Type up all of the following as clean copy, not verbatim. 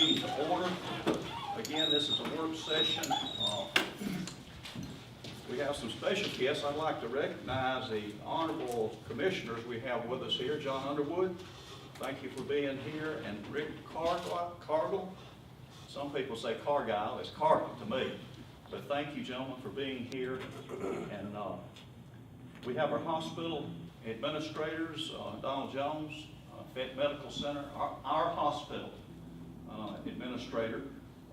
meeting to order. Again, this is a work session. We have some special guests. I'd like to recognize the honorable commissioners we have with us here. John Underwood, thank you for being here, and Rick Cargill. Some people say Cargyle, it's Cargill to me. But thank you, gentlemen, for being here. And we have our hospital administrators, Donald Jones, Fed Medical Center, our hospital administrator,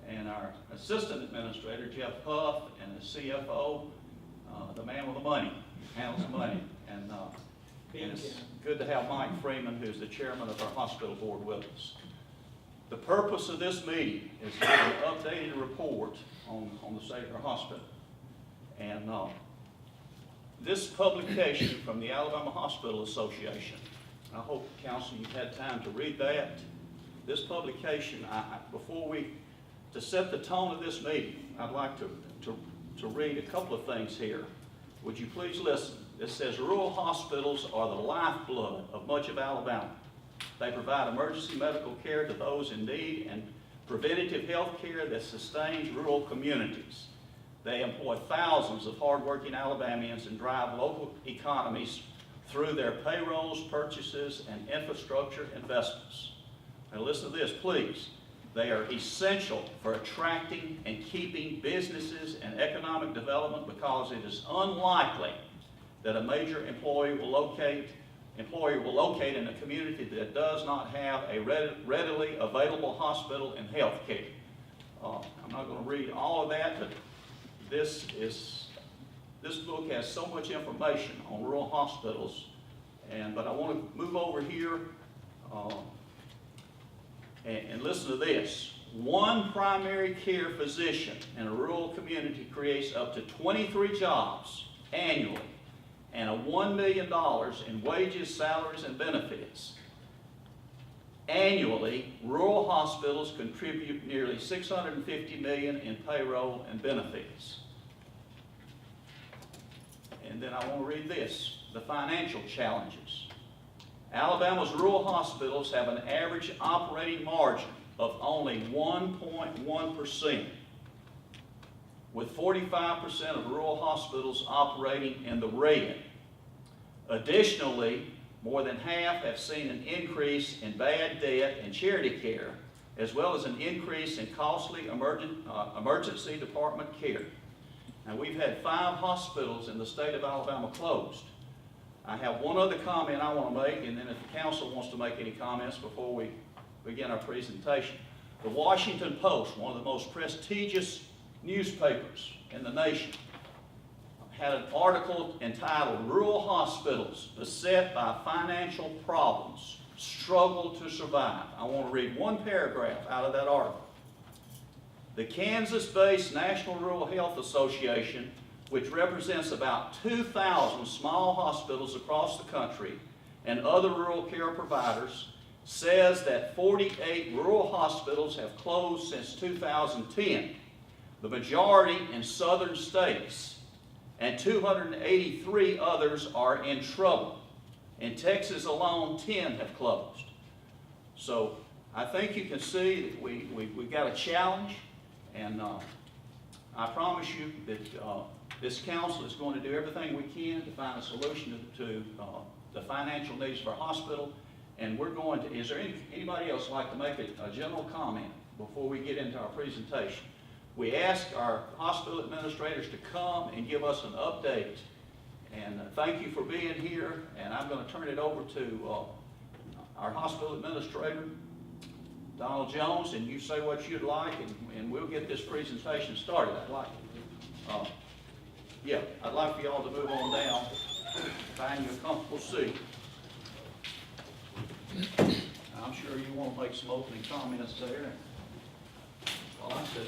and our assistant administrator, Jeff Huff, and the CFO, the man with the money, handles the money. And it's good to have Mike Freeman, who's the chairman of our hospital board, with us. The purpose of this meeting is to give an updated report on the state of our hospital. And this publication from the Alabama Hospital Association, I hope, Council, you've had time to read that. This publication, to set the tone of this meeting, I'd like to read a couple of things here. Would you please listen? It says, rural hospitals are the lifeblood of much of Alabama. They provide emergency medical care to those in need and preventative health care that sustains rural communities. They employ thousands of hardworking Alabamians and drive local economies through their payrolls, purchases, and infrastructure investments. Now listen to this, please. They are essential for attracting and keeping businesses and economic development because it is unlikely that a major employer will locate in a community that does not have a readily available hospital and health care. I'm not going to read all of that, but this book has so much information on rural hospitals. But I want to move over here and listen to this. One primary care physician in a rural community creates up to 23 jobs annually and $1 million in wages, salaries, and benefits. Annually, rural hospitals contribute nearly $650 million in payroll and benefits. And then I want to read this, the financial challenges. Alabama's rural hospitals have an average operating margin of only 1.1%, with 45% of rural hospitals operating in the red. Additionally, more than half have seen an increase in bad debt and charity care, as well as an increase in costly emergency department care. Now, we've had 5 hospitals in the state of Alabama closed. I have one other comment I want to make, and then if the council wants to make any comments before we begin our presentation. The Washington Post, one of the most prestigious newspapers in the nation, had an article entitled, "Rural Hospitals Beset by Financial Problems Struggle to Survive." I want to read one paragraph out of that article. The Kansas-based National Rural Health Association, which represents about 2,000 small hospitals across the country and other rural care providers, says that 48 rural hospitals have closed since 2010, the majority in southern states, and 283 others are in trouble. In Texas alone, 10 have closed. So I think you can see that we've got a challenge, and I promise you that this council is going to do everything we can to find a solution to the financial needs of our hospital. And we're going to, is there anybody else like to make a general comment before we get into our presentation? We ask our hospital administrators to come and give us an update. And thank you for being here. And I'm going to turn it over to our hospital administrator, Donald Jones, and you say what you'd like, and we'll get this presentation started. I'd like for y'all to move on down, find you a comfortable seat. I'm sure you want to make some opening comments there. Well, I said,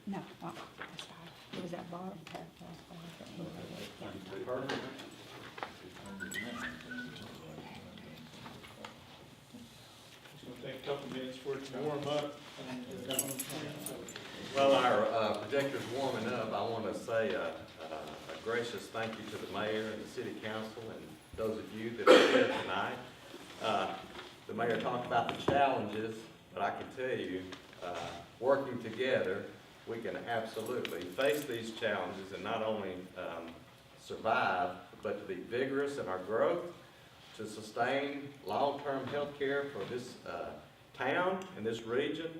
No, that's fine. It was that bottom paragraph. That he wrote it down. It's gonna take a couple minutes for it to warm up. Well, our projector's warming up. I want to say a gracious thank you to the mayor and the city council and those of you that are here tonight. The mayor talked about the challenges, but I can tell you, working together, we can absolutely face these challenges and not only survive, but to be vigorous in our growth, to sustain long-term health care for this town and this region.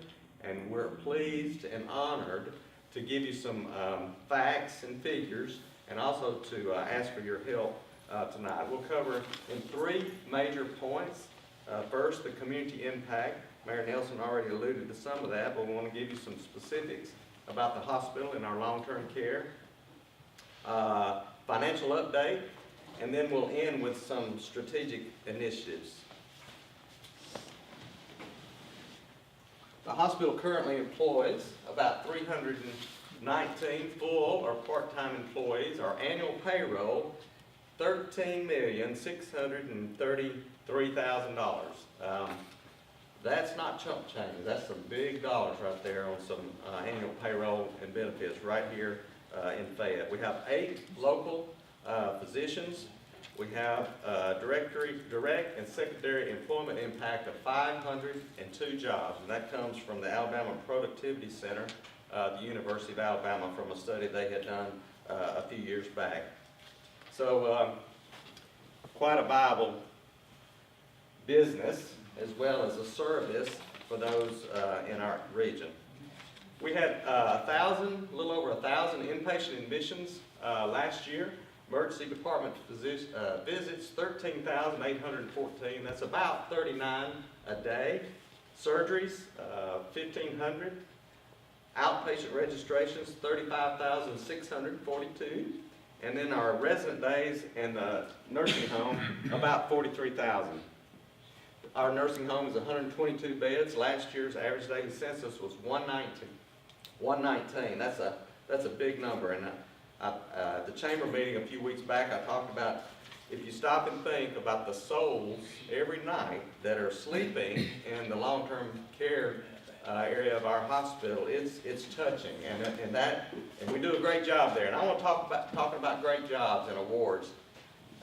And we're pleased and honored to give you some facts and figures, and also to ask for your help tonight. We'll cover in three major points. First, the community impact. Mayor Nelson already alluded to some of that, but we want to give you some specifics about the hospital and our long-term care. Financial update, and then we'll end with some strategic initiatives. The hospital currently employs about 319 full or part-time employees. Our annual payroll, $13,633,000. That's not chump change. That's some big dollars right there on some annual payroll and benefits right here in Fayette. We have 8 local physicians. We have direct and secondary employment impact of 502 jobs, and that comes from the Alabama Productivity Center, the University of Alabama, from a study they had done a few years back. So quite a viable business as well as a service for those in our region. We had a little over 1,000 inpatient admissions last year. Emergency department visits, 13,814. That's about 39 a day. Surgeries, 1,500. Outpatient registrations, 35,642. And then our resident days in the nursing home, about 43,000. Our nursing home is 122 beds. Last year's average daily census was 119. That's a big number. And at the chamber meeting a few weeks back, I talked about, if you stop and think about the souls every night that are sleeping in the long-term care area of our hospital, it's touching, and we do a great job there. And I want to talking about great jobs and awards.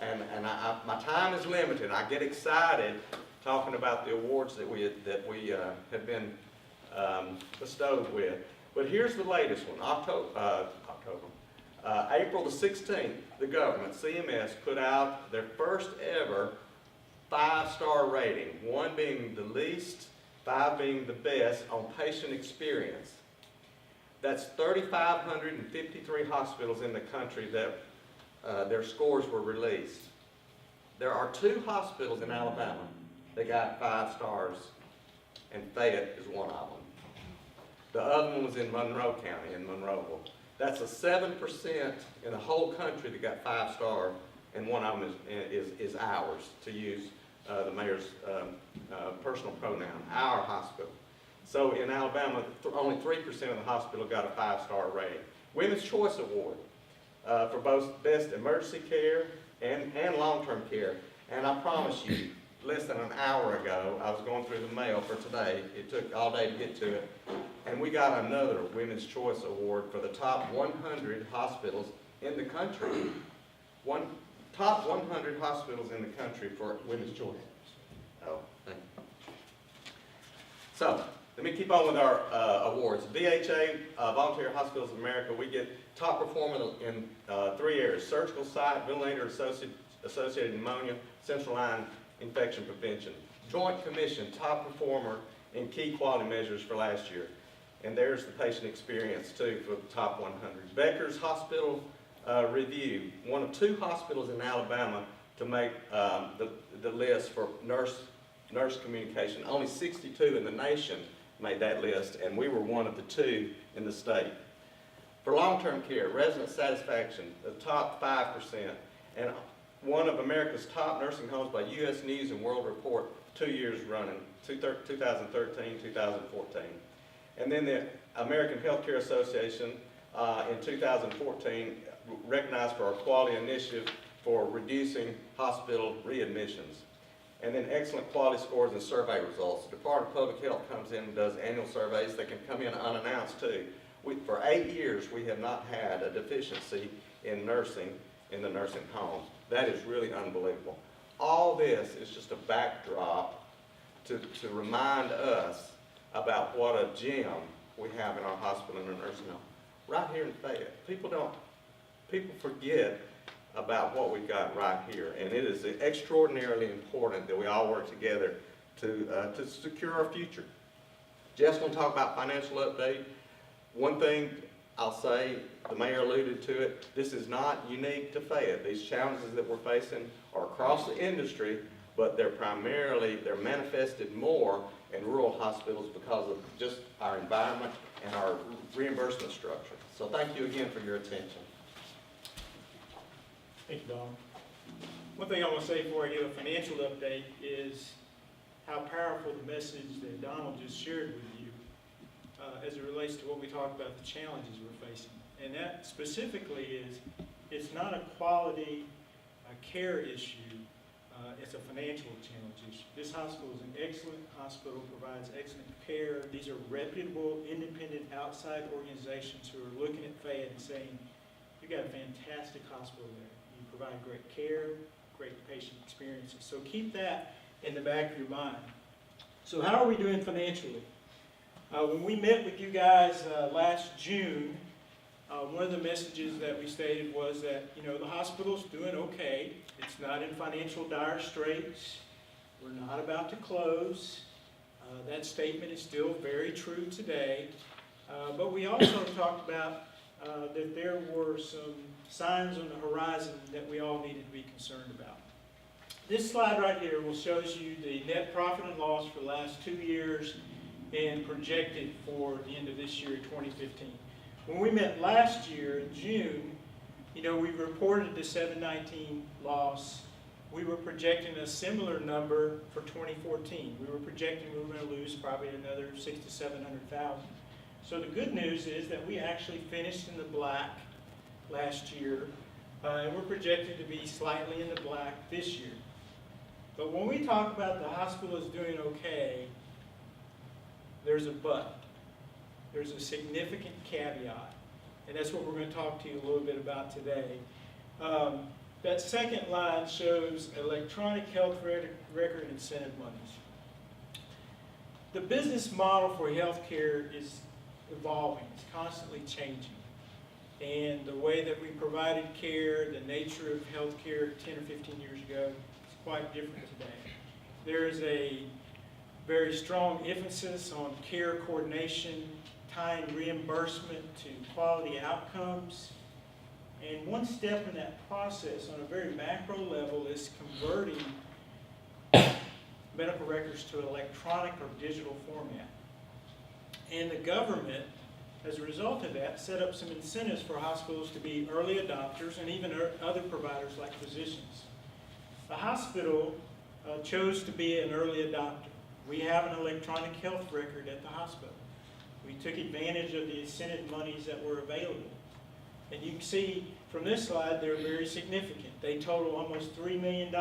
And my time is limited. I get excited talking about the awards that we have been bestowed with. But here's the latest one. April the 16th, the government, CMS, put out their first ever 5-star rating, 1 being the least, 5 being the best on patient experience. That's 3,553 hospitals in the country that their scores were released. There are 2 hospitals in Alabama that got 5 stars, and Fayette is one of them. The other one was in Monroe County, in Monroeville. That's a 7% in the whole country that got 5 stars, and one of them is ours, to use the mayor's personal pronoun, our hospital. So in Alabama, only 3% of the hospital got a 5-star rating. Women's Choice Award for both best emergency care and long-term care. And I promise you, less than an hour ago, I was going through the mail for today. It took all day to get to it. And we got another Women's Choice Award for the top 100 hospitals in the country. Top 100 hospitals in the country for Women's Choice. Oh, thank you. So, let me keep on with our awards. DHA, Volunteer Hospitals of America, we get top performer in 3 areas: surgical site, ventilator-associated pneumonia, central line infection prevention. Joint Commission, top performer in key quality measures for last year. And there's the patient experience too for the top 100. Becker's Hospital Review, one of 2 hospitals in Alabama to make the list for nurse communication. Only 62 in the nation made that list, and we were one of the 2 in the state. For long-term care, resident satisfaction, the top 5%. And one of America's top nursing homes by U.S. News and World Report 2 years running, 2013, 2014. And then the American Healthcare Association in 2014 recognized for our quality initiative for reducing hospital readmissions. And then excellent quality scores and survey results. The Department of Public Health comes in and does annual surveys. They can come in unannounced too. For 8 years, we have not had a deficiency in nursing in the nursing homes. That is really unbelievable. All this is just a backdrop to remind us about what a gem we have in our hospital and our nursing home. Right here in Fayette, people forget about what we've got right here, and it is extraordinarily important that we all work together to secure our future. Jeff's going to talk about financial update. One thing I'll say, the mayor alluded to it, this is not unique to Fayette. These challenges that we're facing are across the industry, but they're manifested more in rural hospitals because of just our environment and our reimbursement structure. So thank you again for your attention. Thank you, Donald. One thing I want to say before I give a financial update is how powerful the message that Donald just shared with you as it relates to what we talked about, the challenges we're facing. And that specifically is, it's not a quality care issue, it's a financial challenge issue. This hospital is an excellent hospital, provides excellent care. These are reputable, independent, outside organizations who are looking at Fayette and saying, you've got a fantastic hospital there. You provide great care, great patient experiences. So keep that in the back of your mind. So how are we doing financially? When we met with you guys last June, one of the messages that we stated was that, the hospital's doing okay. It's not in financial dire straits. We're not about to close. That statement is still very true today. But we also talked about that there were some signs on the horizon that we all needed to be concerned about. This slide right here will show you the net profit and loss for the last 2 years and projected for the end of this year, 2015. When we met last year in June, we reported the 719 loss. We were projecting a similar number for 2014. We were projecting we were going to lose probably another 600,000 to 700,000. So the good news is that we actually finished in the black last year, and we're projected to be slightly in the black this year. But when we talk about the hospital is doing okay, there's a but. There's a significant caveat, and that's what we're going to talk to you a little bit about today. That second line shows electronic health record incentive monies. The business model for healthcare is evolving. It's constantly changing. And the way that we provided care, the nature of healthcare 10 or 15 years ago, is quite different today. There is a very strong emphasis on care coordination, tying reimbursement to quality outcomes. And one step in that process on a very macro level is converting medical records to electronic or digital format. And the government, as a result of that, set up some incentives for hospitals to be early adopters and even other providers like physicians. The hospital chose to be an early adopter. We have an electronic health record at the hospital. We took advantage of the incentive monies that were available. And you can see from this slide, they're very significant. They total almost $3 million,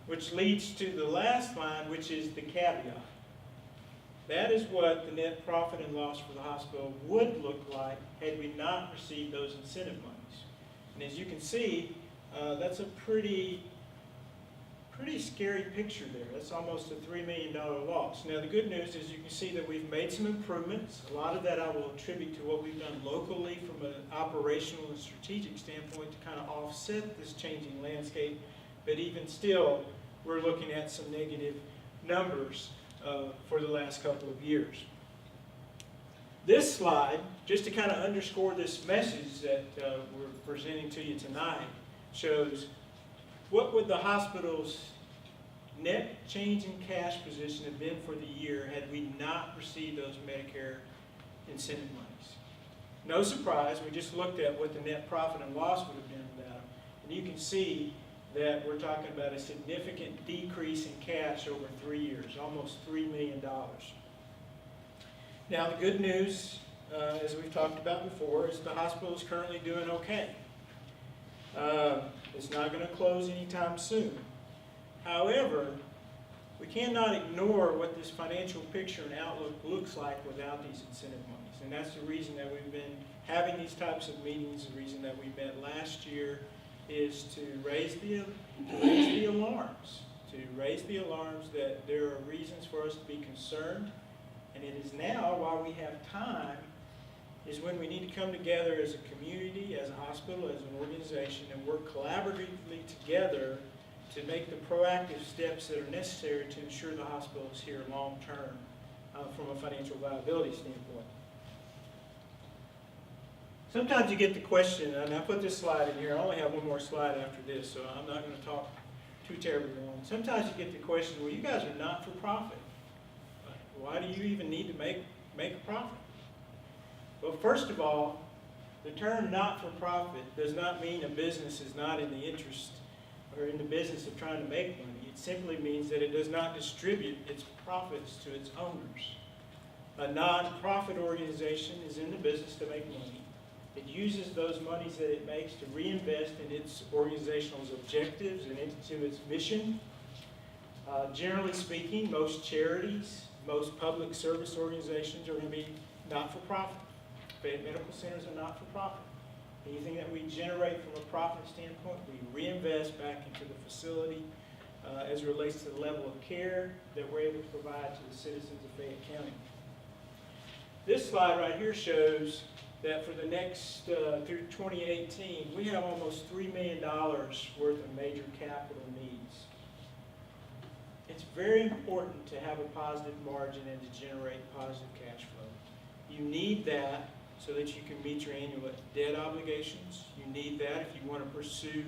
which leads to the last line, which is the caveat. That is what the net profit and loss for the hospital would look like had we not received those incentive monies. And as you can see, that's a pretty scary picture there. That's almost a $3 million loss. Now the good news is you can see that we've made some improvements. A lot of that I will attribute to what we've done locally from an operational and strategic standpoint to kind of offset this changing landscape. But even still, we're looking at some negative numbers for the last couple of years. This slide, just to kind of underscore this message that we're presenting to you tonight, shows what would the hospital's net change in cash position have been for the year had we not received those Medicare incentive monies? No surprise, we just looked at what the net profit and loss would have been without them. And you can see that we're talking about a significant decrease in cash over 3 years, almost $3 million. Now, the good news, as we've talked about before, is the hospital is currently doing okay. It's not going to close anytime soon. However, we cannot ignore what this financial picture and outlook looks like without these incentive monies. And that's the reason that we've been having these types of meetings. The reason that we met last year is to raise the alarms, that there are reasons for us to be concerned. And it is now, while we have time, is when we need to come together as a community, as a hospital, as an organization, and work collaboratively together to make the proactive steps that are necessary to ensure the hospital is here long-term from a financial viability standpoint. Sometimes you get the question, and I put this slide in here, I only have one more slide after this, so I'm not going to talk too terribly long. Sometimes you get the question, well, you guys are not-for-profit. Why do you even need to make a profit? Well, first of all, the term not-for-profit does not mean a business is not in the interest or in the business of trying to make money. It simply means that it does not distribute its profits to its owners. A non-profit organization is in the business to make money. It uses those monies that it makes to reinvest in its organizational objectives and into its mission. Generally speaking, most charities, most public service organizations are going to be not-for-profit. Fayette Medical Centers are not-for-profit. Anything that we generate from a profit standpoint, we reinvest back into the facility as it relates to the level of care that we're able to provide to the citizens of Fayette County. This slide right here shows that for the next, through 2018, we have almost $3 million worth of major capital needs. It's very important to have a positive margin and to generate positive cash flow. You need that so that you can meet your annual debt obligations. You need that if you want to pursue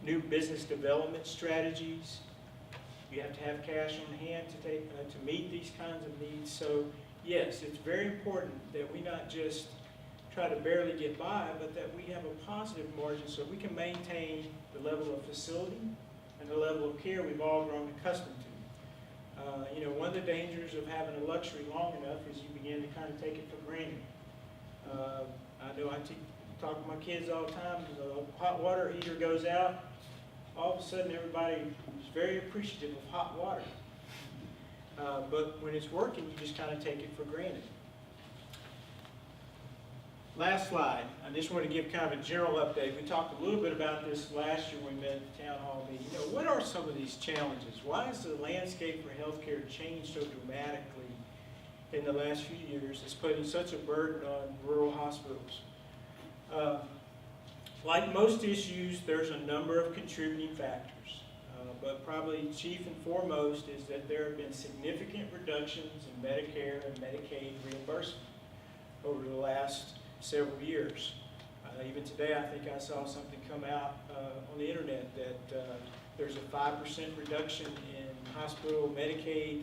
new business development strategies. You have to have cash on hand to meet these kinds of needs. So yes, it's very important that we not just try to barely get by, but that we have a positive margin so we can maintain the level of facility and the level of care we've all grown accustomed to. You know, one of the dangers of having a luxury long enough is you begin to kind of take it for granted. I know I talk to my kids all the time, the hot water heater goes out, all of a sudden everybody is very appreciative of hot water. But when it's working, you just kind of take it for granted. Last slide. I just want to give kind of a general update. We talked a little bit about this last year when we met at the town hall meeting. You know, what are some of these challenges? Why has the landscape for healthcare changed so dramatically in the last few years? It's putting such a burden on rural hospitals. Like most issues, there's a number of contributing factors. But probably chief and foremost is that there have been significant reductions in Medicare and Medicaid reimbursement over the last several years. Even today, I think I saw something come out on the internet that there's a 5% reduction in hospital Medicaid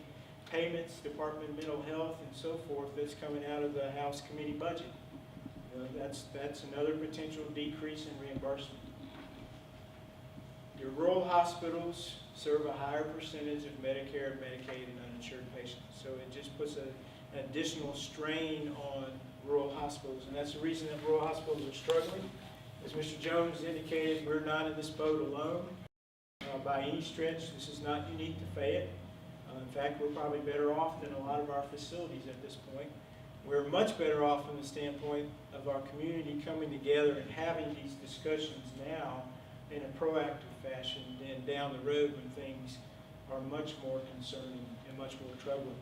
payments, Department of Mental Health, and so forth that's coming out of the House committee budget. That's another potential decrease in reimbursement. Your rural hospitals serve a higher percentage of Medicare, Medicaid, and uninsured patients. So it just puts an additional strain on rural hospitals, and that's the reason that rural hospitals are struggling. As Mr. Jones indicated, we're not in this boat alone by any stretch. This is not unique to Fayette. In fact, we're probably better off than a lot of our facilities at this point. We're much better off from the standpoint of our community coming together and having these discussions now in a proactive fashion than down the road when things are much more concerning and much more troubling.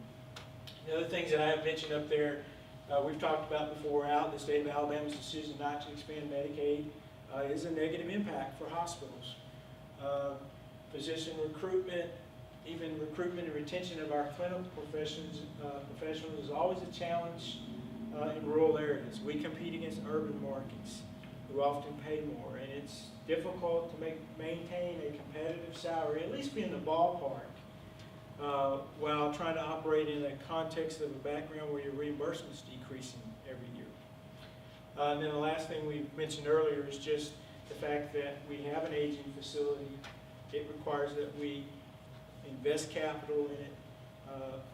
The other things that I have mentioned up there, we've talked about before out, the state of Alabama's decision not to expand Medicaid is a negative impact for hospitals. Physician recruitment, even recruitment and retention of our clinical professionals is always a challenge in rural areas. We compete against urban markets who often pay more, and it's difficult to maintain a competitive salary, at least be in the ballpark, while trying to operate in a context of a background where your reimbursement's decreasing every year. And then the last thing we mentioned earlier is just the fact that we have an aging facility. It requires that we invest capital in it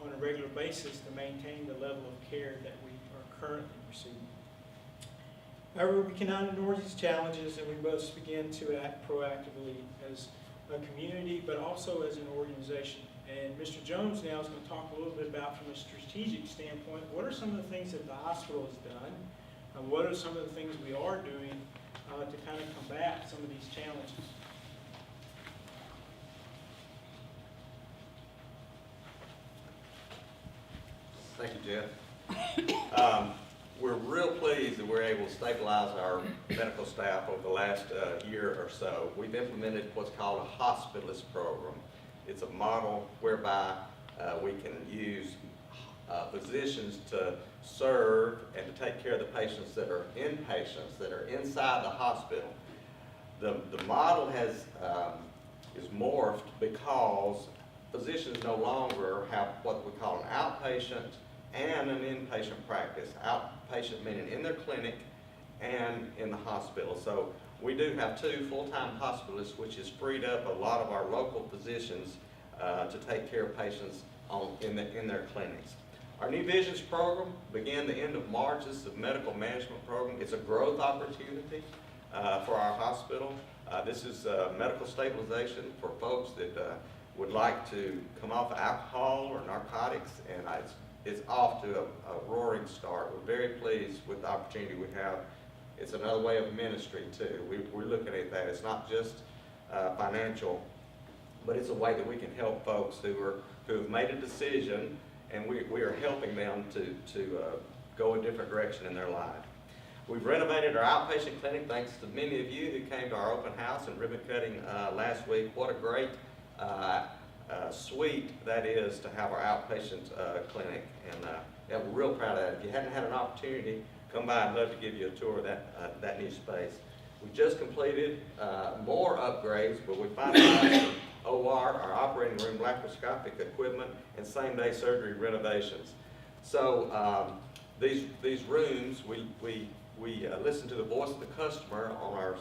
on a regular basis to maintain the level of care that we are currently receiving. However, we cannot ignore these challenges, and we must begin to act proactively as a community, but also as an organization. And Mr. Jones now is going to talk a little bit about, from a strategic standpoint, what are some of the things that the hospital has done, and what are some of the things we are doing to kind of combat some of these challenges. Thank you, Jeff. We're real pleased that we're able to stabilize our medical staff over the last year or so. We've implemented what's called a hospitalist program. It's a model whereby we can use physicians to serve and to take care of the patients that are inpatients, that are inside the hospital. The model is morphed because physicians no longer have what we call an outpatient and an inpatient practice. Outpatient meaning in their clinic and in the hospital. So we do have 2 full-time hospitalists, which has freed up a lot of our local physicians to take care of patients in their clinics. Our New Visions program began the end of March. This is a medical management program. It's a growth opportunity for our hospital. This is medical stabilization for folks that would like to come off of alcohol or narcotics, and it's off to a roaring start. We're very pleased with the opportunity we have. It's another way of ministry too. We're looking at that. It's not just financial, but it's a way that we can help folks who have made a decision, and we are helping them to go a different direction in their life. We've renovated our outpatient clinic thanks to many of you who came to our open house and ribbon cutting last week. What a great suite that is to have our outpatient clinic, and yeah, we're real proud of that. If you hadn't had an opportunity, come by. I'd love to give you a tour of that new space. We just completed more upgrades, but we finalized OR, our operating room, laparoscopic equipment, and same-day surgery renovations. So these rooms, we listen to the voice of the customer on our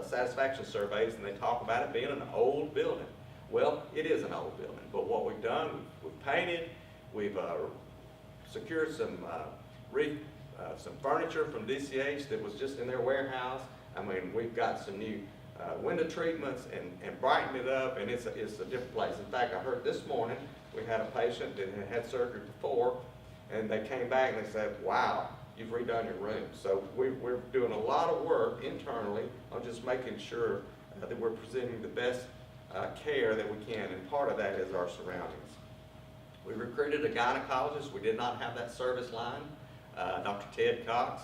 satisfaction surveys, and they talk about it being an old building. Well, it is an old building, but what we've done, we've painted, we've secured some furniture from DCH that was just in their warehouse. I mean, we've got some new window treatments and brightened it up, and it's a different place. In fact, I heard this morning we had a patient that had surgery before, and they came back and they said, wow, you've redone your room. So we're doing a lot of work internally on just making sure that we're presenting the best care that we can, and part of that is our surroundings. We recruited a gynecologist. We did not have that service line. Dr. Ted Cox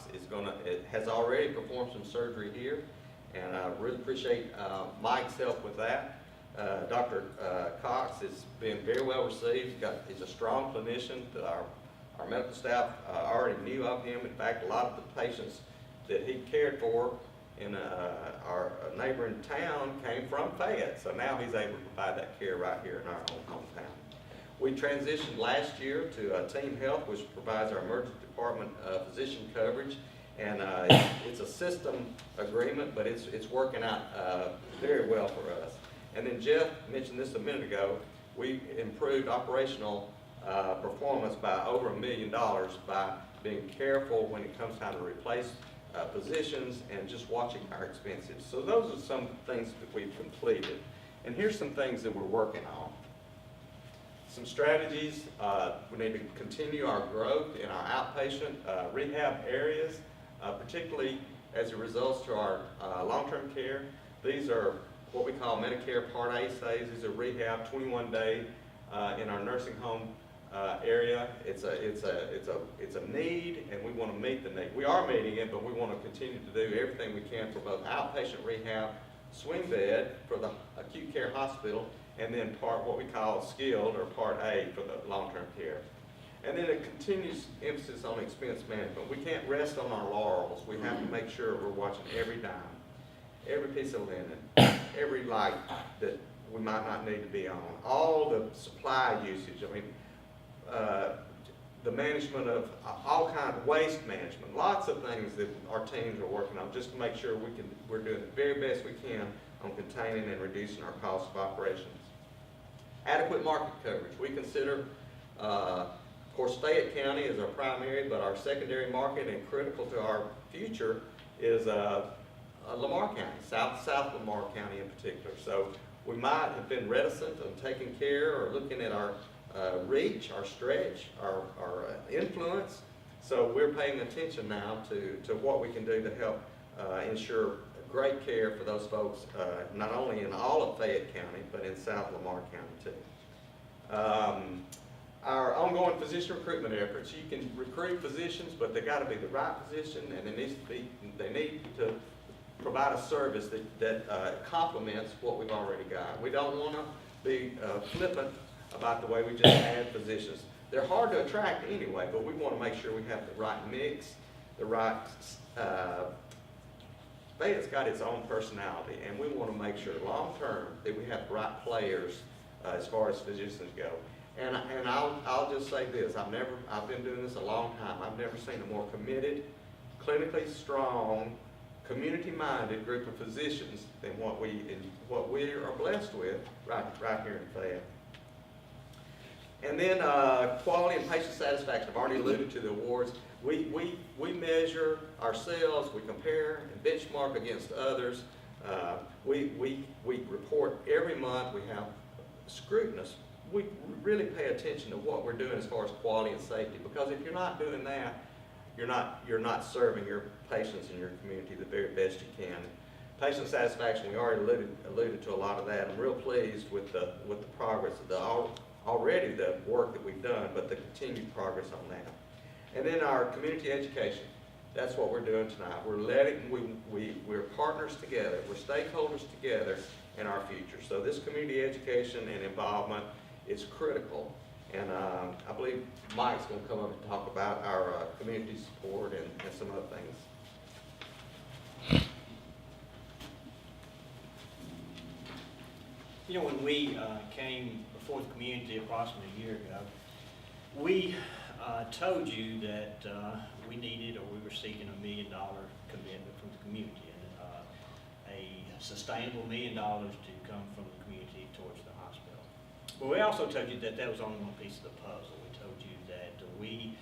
has already performed some surgery here, and I really appreciate Mike's help with that. Dr. Cox has been very well received. He's a strong clinician. Our medical staff already knew of him. In fact, a lot of the patients that he cared for in our neighboring town came from Fayette, so now he's able to provide that care right here in our own hometown. We transitioned last year to Team Health, which provides our emergency department physician coverage, and it's a system agreement, but it's working out very well for us. And then Jeff mentioned this a minute ago. We improved operational performance by over $1 million by being careful when it comes time to replace positions and just watching our expenses. So those are some things that we've completed. And here's some things that we're working on. Some strategies. We need to continue our growth in our outpatient rehab areas, particularly as it results to our long-term care. These are what we call Medicare Part A stays. These are rehab, 21-day in our nursing home area. It's a need, and we want to meet the need. We are meeting it, but we want to continue to do everything we can for both outpatient rehab, swing bed for the acute care hospital, and then what we call skilled or Part A for the long-term care. And then a continuous emphasis on expense management. We can't rest on our laurels. We have to make sure we're watching every dime, every piece of linen, every light that we might not need to be on, all the supply usage. I mean, the management of all kinds of waste management, lots of things that our teams are working on just to make sure we're doing the very best we can on containing and reducing our cost of operations. Adequate market coverage. We consider, of course, Fayette County is our primary, but our secondary market and critical to our future is Lamar County, South Lamar County in particular. So we might have been reticent on taking care or looking at our reach, our stretch, our influence. So we're paying attention now to what we can do to help ensure great care for those folks, not only in all of Fayette County, but in South Lamar County too. Our ongoing physician recruitment efforts, you can recruit physicians, but they got to be the right physician, and they need to provide a service that complements what we've already got. We don't want to be flippant about the way we just add physicians. They're hard to attract anyway, but we want to make sure we have the right mix, the right, Fayettte's got its own personality, and we want to make sure long-term that we have the right players as far as physicians go. And I'll just say this, I've been doing this a long time, I've never seen a more committed, clinically strong, community-minded group of physicians than what we are blessed with right here in Fayette. And then quality and patient satisfaction. I've already alluded to the awards. We measure ourselves, we compare and benchmark against others. We report every month. We have scrutinists. We really pay attention to what we're doing as far as quality and safety, because if you're not doing that, you're not serving your patients and your community the very best you can. Patient satisfaction, we already alluded to a lot of that. I'm real pleased with the progress of already the work that we've done, but the continued progress on that. And then our community education. That's what we're doing tonight. We're partners together. We're stakeholders together in our future. So this community education and involvement is critical. And I believe Mike's going to come up and talk about our community support and some other things. You know, when we came before the community approximately a year ago, we told you that we needed, or we were seeking, $1 million commitment from the community, and a sustainable $1 million to come from the community towards the hospital. But we also told you that that was only one piece of the puzzle. We told you that we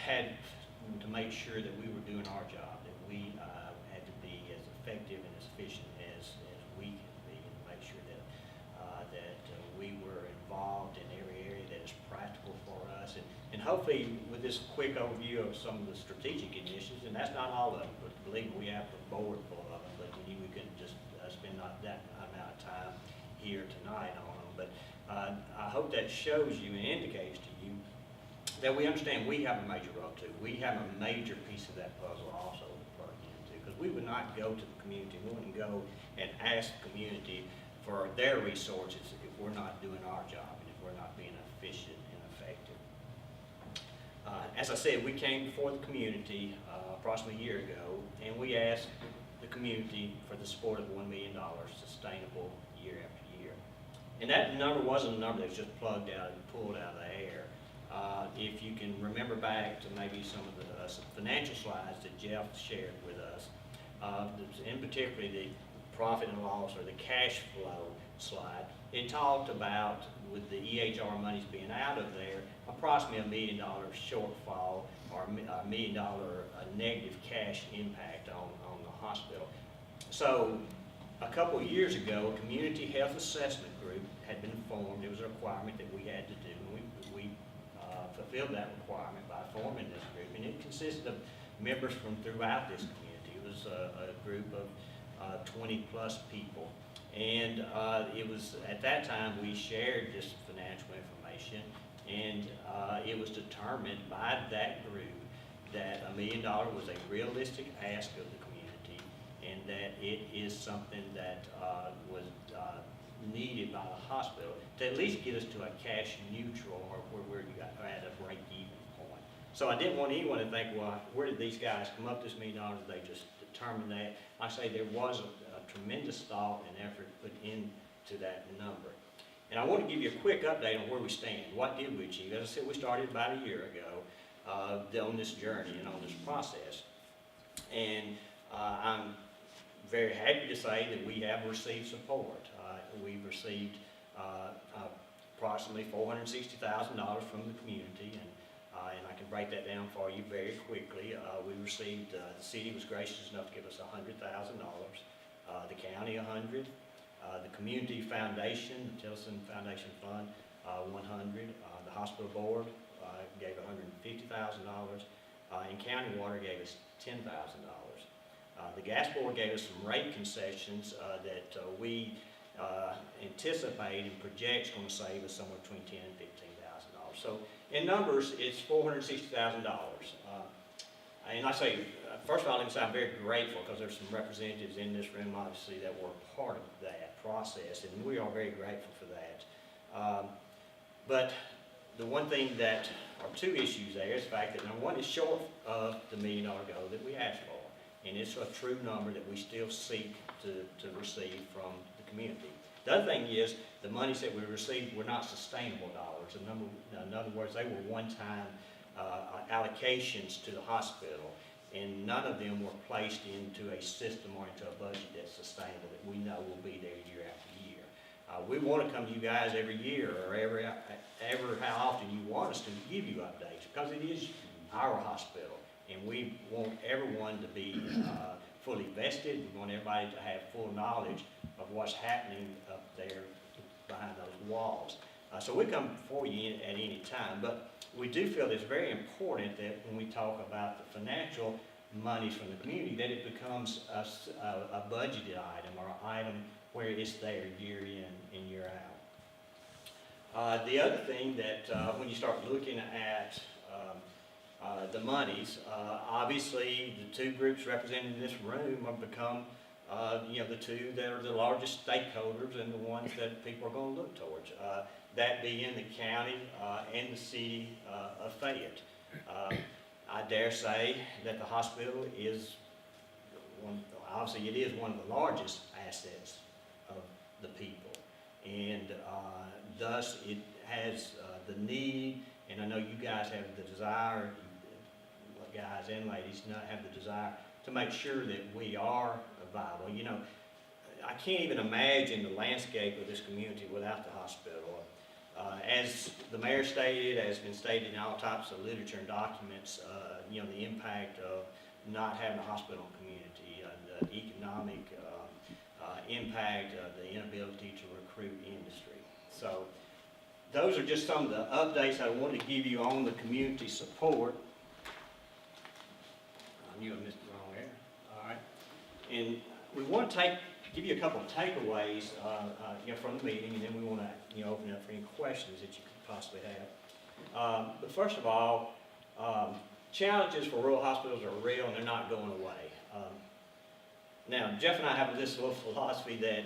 had to make sure that we were doing our job, that we had to be as effective and as efficient as we can be, and make sure that we were involved in every area that is practical for us. And hopefully with this quick overview of some of the strategic initiatives, and that's not all of them, but believe me, we have a board full of them, but we couldn't just spend not that amount of time here tonight on them. But I hope that shows you and indicates to you that we understand we have a major role too. We have a major piece of that puzzle also to plug into, because we would not go to the community, we wouldn't go and ask the community for their resources if we're not doing our job and if we're not being efficient and effective. As I said, we came before the community approximately a year ago, and we asked the community for the support of $1 million sustainable year after year. And that number wasn't a number that was just plugged out and pulled out of the air. If you can remember back to maybe some of the financial slides that Jeff shared with us, in particular the profit and loss or the cash flow slide, it talked about, with the EHR monies being out of there, approximately $1 million shortfall or $1 million negative cash impact on the hospital. So a couple of years ago, a community health assessment group had been formed. It was a requirement that we had to do, and we fulfilled that requirement by forming this group, and it consisted of members from throughout this community. It was a group of 20 plus people, and it was at that time we shared this financial information, and it was determined by that group that $1 million was a realistic ask of the community, and that it is something that was needed by the hospital to at least get us to a cash neutral, or where you got at a break-even point. So I didn't want anyone to think, well, where did these guys come up with this $1 million? They just determined that. I say there was a tremendous thought and effort put into that number. And I want to give you a quick update on where we stand. What did we achieve? As I said, we started about a year ago on this journey and on this process. And I'm very happy to say that we have received support. We've received approximately $460,000 from the community, and I can break that down for you very quickly. We received, the city was gracious enough to give us $100,000, the county $100,000, the community foundation, the Tillotson Foundation Fund, $100,000, the hospital board gave $150,000, and county water gave us $10,000. The gas board gave us some rate concessions that we anticipate and project is going to save us somewhere between $10,000 and $15,000. So in numbers, it's $460,000. And I say, first of all, let me say I'm very grateful because there's some representatives in this room, obviously, that were part of that process, and we are very grateful for that. But the one thing that, or two issues there, is the fact that number one is short of the $1 million goal that we asked for, and it's a true number that we still seek to receive from the community. The other thing is, the monies that we received were not sustainable dollars. In other words, they were one-time allocations to the hospital, and none of them were placed into a system or into a budget that's sustainable that we know will be there year after year. We want to come to you guys every year, or every how often you want us to give you updates, because it is our hospital, and we want everyone to be fully vested. We want everybody to have full knowledge of what's happening up there behind those walls. So we come before you at any time, but we do feel it's very important that when we talk about the financial monies from the community, that it becomes a budgeted item, or an item where it's there year in and year out. The other thing that when you start looking at the monies, obviously the two groups represented in this room have become the two that are the largest stakeholders and the ones that people are going to look towards. That being the county and the city of Fayette. I dare say that the hospital is obviously it is one of the largest assets of the people, and thus it has the need, and I know you guys have the desire, guys and ladies, have the desire to make sure that we are viable. You know, I can't even imagine the landscape of this community without the hospital. As the mayor stated, as been stated in all types of literature and documents, the impact of not having a hospital community, the economic impact, the inability to recruit industry. So those are just some of the updates I wanted to give you on the community support. I knew I missed the wrong area. All right. And we want to give you a couple of takeaways from the meeting, and then we want to open up for any questions that you could possibly have. But first of all, challenges for rural hospitals are real, and they're not going away. Now, Jeff and I have this little philosophy that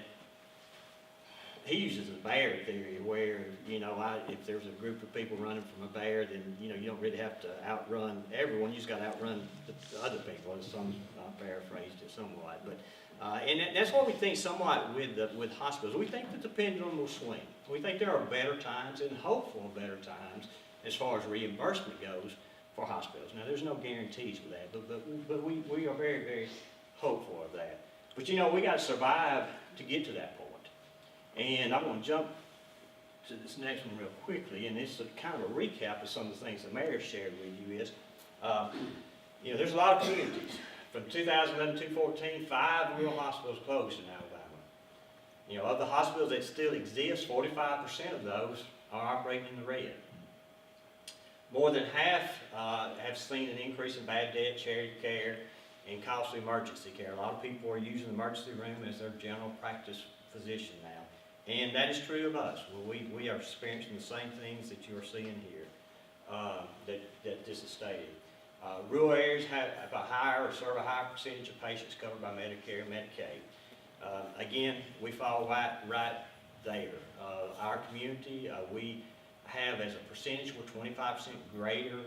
he uses a bear theory, where if there's a group of people running from a bear, then you don't really have to outrun everyone. You just got to outrun the other people. Some paraphrased it somewhat, but and that's what we think somewhat with hospitals. We think that the pendulum will swing. We think there are better times and hopeful better times as far as reimbursement goes for hospitals. Now, there's no guarantees with that, but we are very, very hopeful of that. But we got to survive to get to that point. And I want to jump to this next one real quickly, and this is kind of a recap of some of the things the mayor shared with you. Is there's a lot of communities. From 2011 to 2014, 5 rural hospitals closed in Alabama. Of the hospitals that still exist, 45% of those are operating in the red. More than half have seen an increase in bad debt, charity care, and costly emergency care. A lot of people are using the emergency room as their general practice physician now. And that is true of us. We are experiencing the same things that you are seeing here, that this is stated. Rural areas have a higher or serve a higher percentage of patients covered by Medicare and Medicaid. Again, we fall right there. Our community, we have as a percentage, we're 25% greater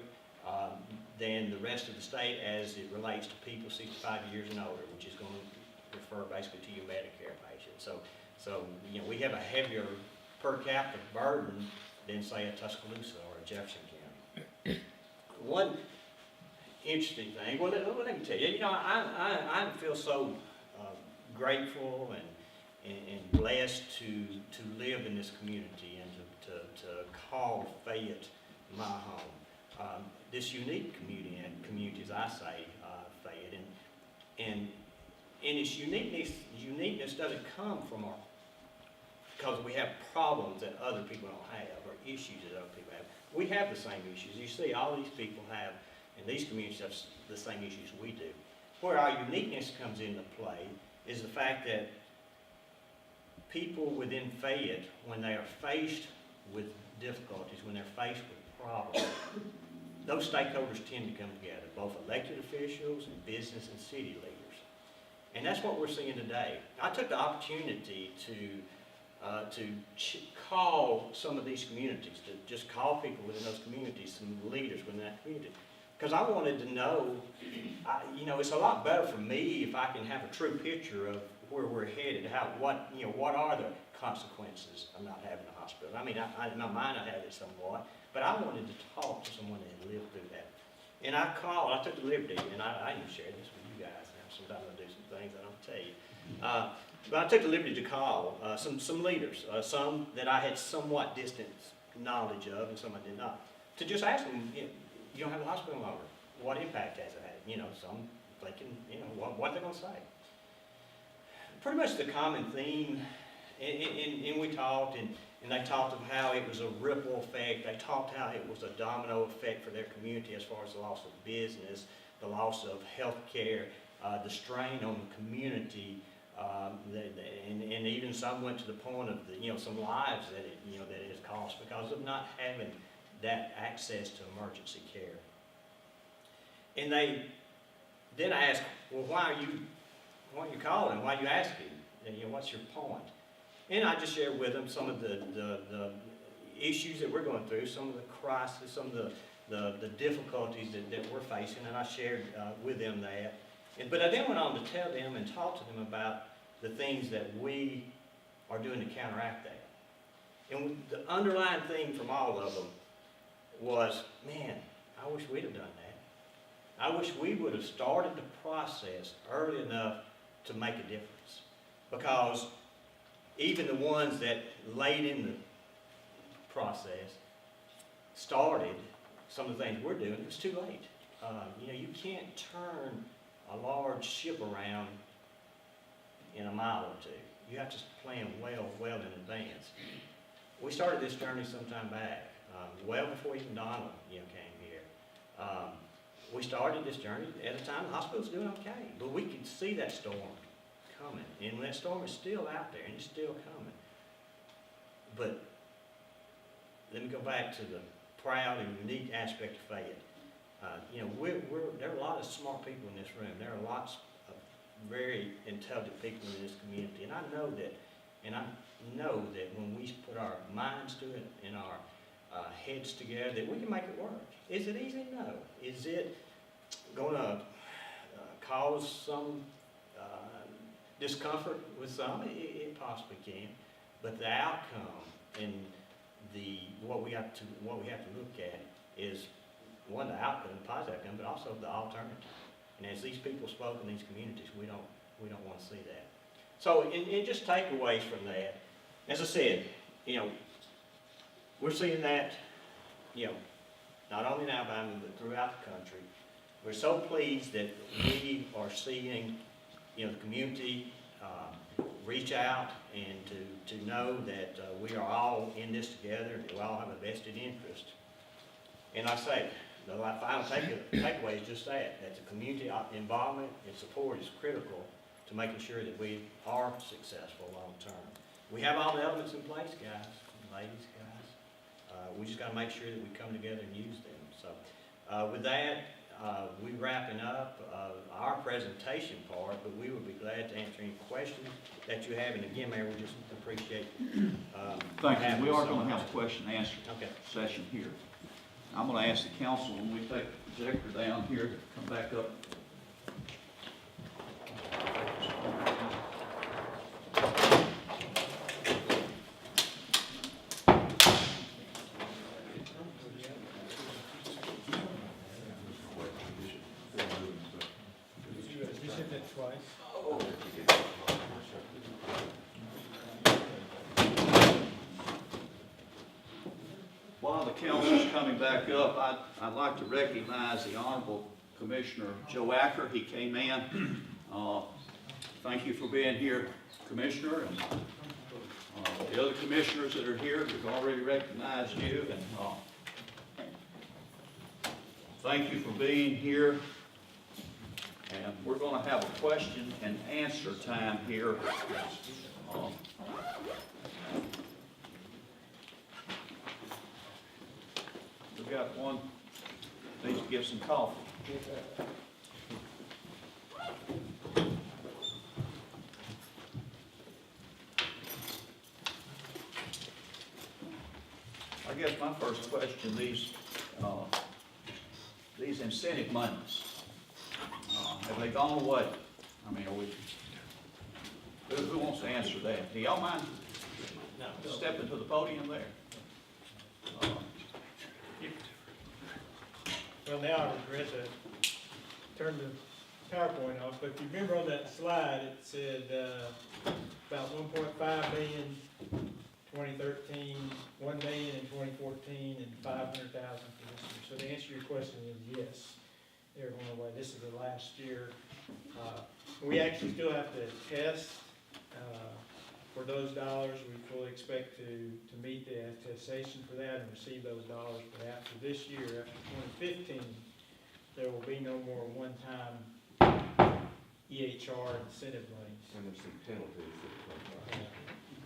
than the rest of the state as it relates to people 65 years and older, which is going to refer basically to your Medicare patients. So we have a heavier per capita burden than, say, a Tuscaloosa or a Jefferson County. One interesting thing, well, let me tell you, I feel so grateful and blessed to live in this community and to call Fayette my home. This unique community, as I say, Fayette, and its uniqueness doesn't come from because we have problems that other people don't have, or issues that other people have. We have the same issues. You see, all these people have, and these communities have the same issues we do. Where our uniqueness comes into play is the fact that people within Fayette, when they are faced with difficulties, when they're faced with problems, those stakeholders tend to come together, both elected officials and business and city leaders. And that's what we're seeing today. I took the opportunity to call some of these communities, to just call people within those communities, some leaders within that community. Because I wanted to know, it's a lot better for me if I can have a true picture of where we're headed, what are the consequences of not having a hospital. I mean, in my mind I had it somewhat, but I wanted to talk to someone that had lived through that. And I took the liberty, and I didn't share this with you guys. Sometimes I do some things I don't tell you. But I took the liberty to call some leaders, some that I had somewhat distant knowledge of, and some I did not, to just ask them, you don't have a hospital longer. What impact has it had? Some thinking, what they're going to say. Pretty much the common theme, and we talked, and they talked of how it was a ripple effect. They talked how it was a domino effect for their community as far as the loss of business, the loss of health care, the strain on the community, and even some went to the point of some lives that it has cost because of not having that access to emergency care. And then I asked, well, why are you calling? Why are you asking? What's your point? And I just shared with them some of the issues that we're going through, some of the crises, some of the difficulties that we're facing, and I shared with them that. But I then went on to tell them and talk to them about the things that we are doing to counteract that. And the underlying theme from all of them was, man, I wish we'd have done that. I wish we would have started the process early enough to make a difference. Because even the ones that late in the process started some of the things we're doing, it was too late. You can't turn a large ship around in a mile or two. You have to plan well in advance. We started this journey some time back, well before even Donald came here. We started this journey at a time the hospital's doing okay, but we could see that storm coming, and that storm is still out there, and it's still coming. But let me go back to the proud and unique aspect of Fayette. There are a lot of smart people in this room. There are lots of very intelligent people in this community, and I know that when we put our minds to it and our heads together, that we can make it work. Is it easy? No. Is it going to cause some discomfort with some? It possibly can, but the outcome and what we have to look at is one, the outcome, the positive outcome, but also the alternative. And as these people spoke in these communities, we don't want to see that. So, in just takeaways from that, as I said, we're seeing that, not only in Alabama but throughout the country. We're so pleased that we are seeing, the community reach out and to know that we are all in this together and we all have a vested interest. And I say, the final takeaway is just that the community involvement and support is critical to making sure that we are successful long term. We have all the elements in place, guys, ladies, guys. We just got to make sure that we come together and use them. So with that, we're wrapping up our presentation part, but we would be glad to answer any questions that you have. And again, Mayor, we just appreciate Thank you. We are going to have a question and answer Okay. session here. I'm going to ask the council, when we take the projector down here, to come back up. the council's coming back up, I'd like to recognize the Honorable Commissioner Joe Acker. He came in. Thank you for being here, Commissioner, and the other commissioners that are here, we've already recognized you, and thank you for being here. And we're going to have a question and answer time here. We've got one, needs to get some coffee. I guess my first question, these incentive monies, have they gone away? I mean, are we, who wants to answer that? Do y'all mind stepping to the podium there? Well, now I regret to turn the PowerPoint off, but if you remember on that slide, it said about 1.5 million 2013, 1 million in 2014, and 500,000 for this year. So to answer your question is yes, they're going away. This is the last year. We actually still have to test for those dollars. We fully expect to meet the attestation for that and receive those dollars. But after this year, after 2015, there will be no more one-time EHR incentive monies. And there's some penalties that come by.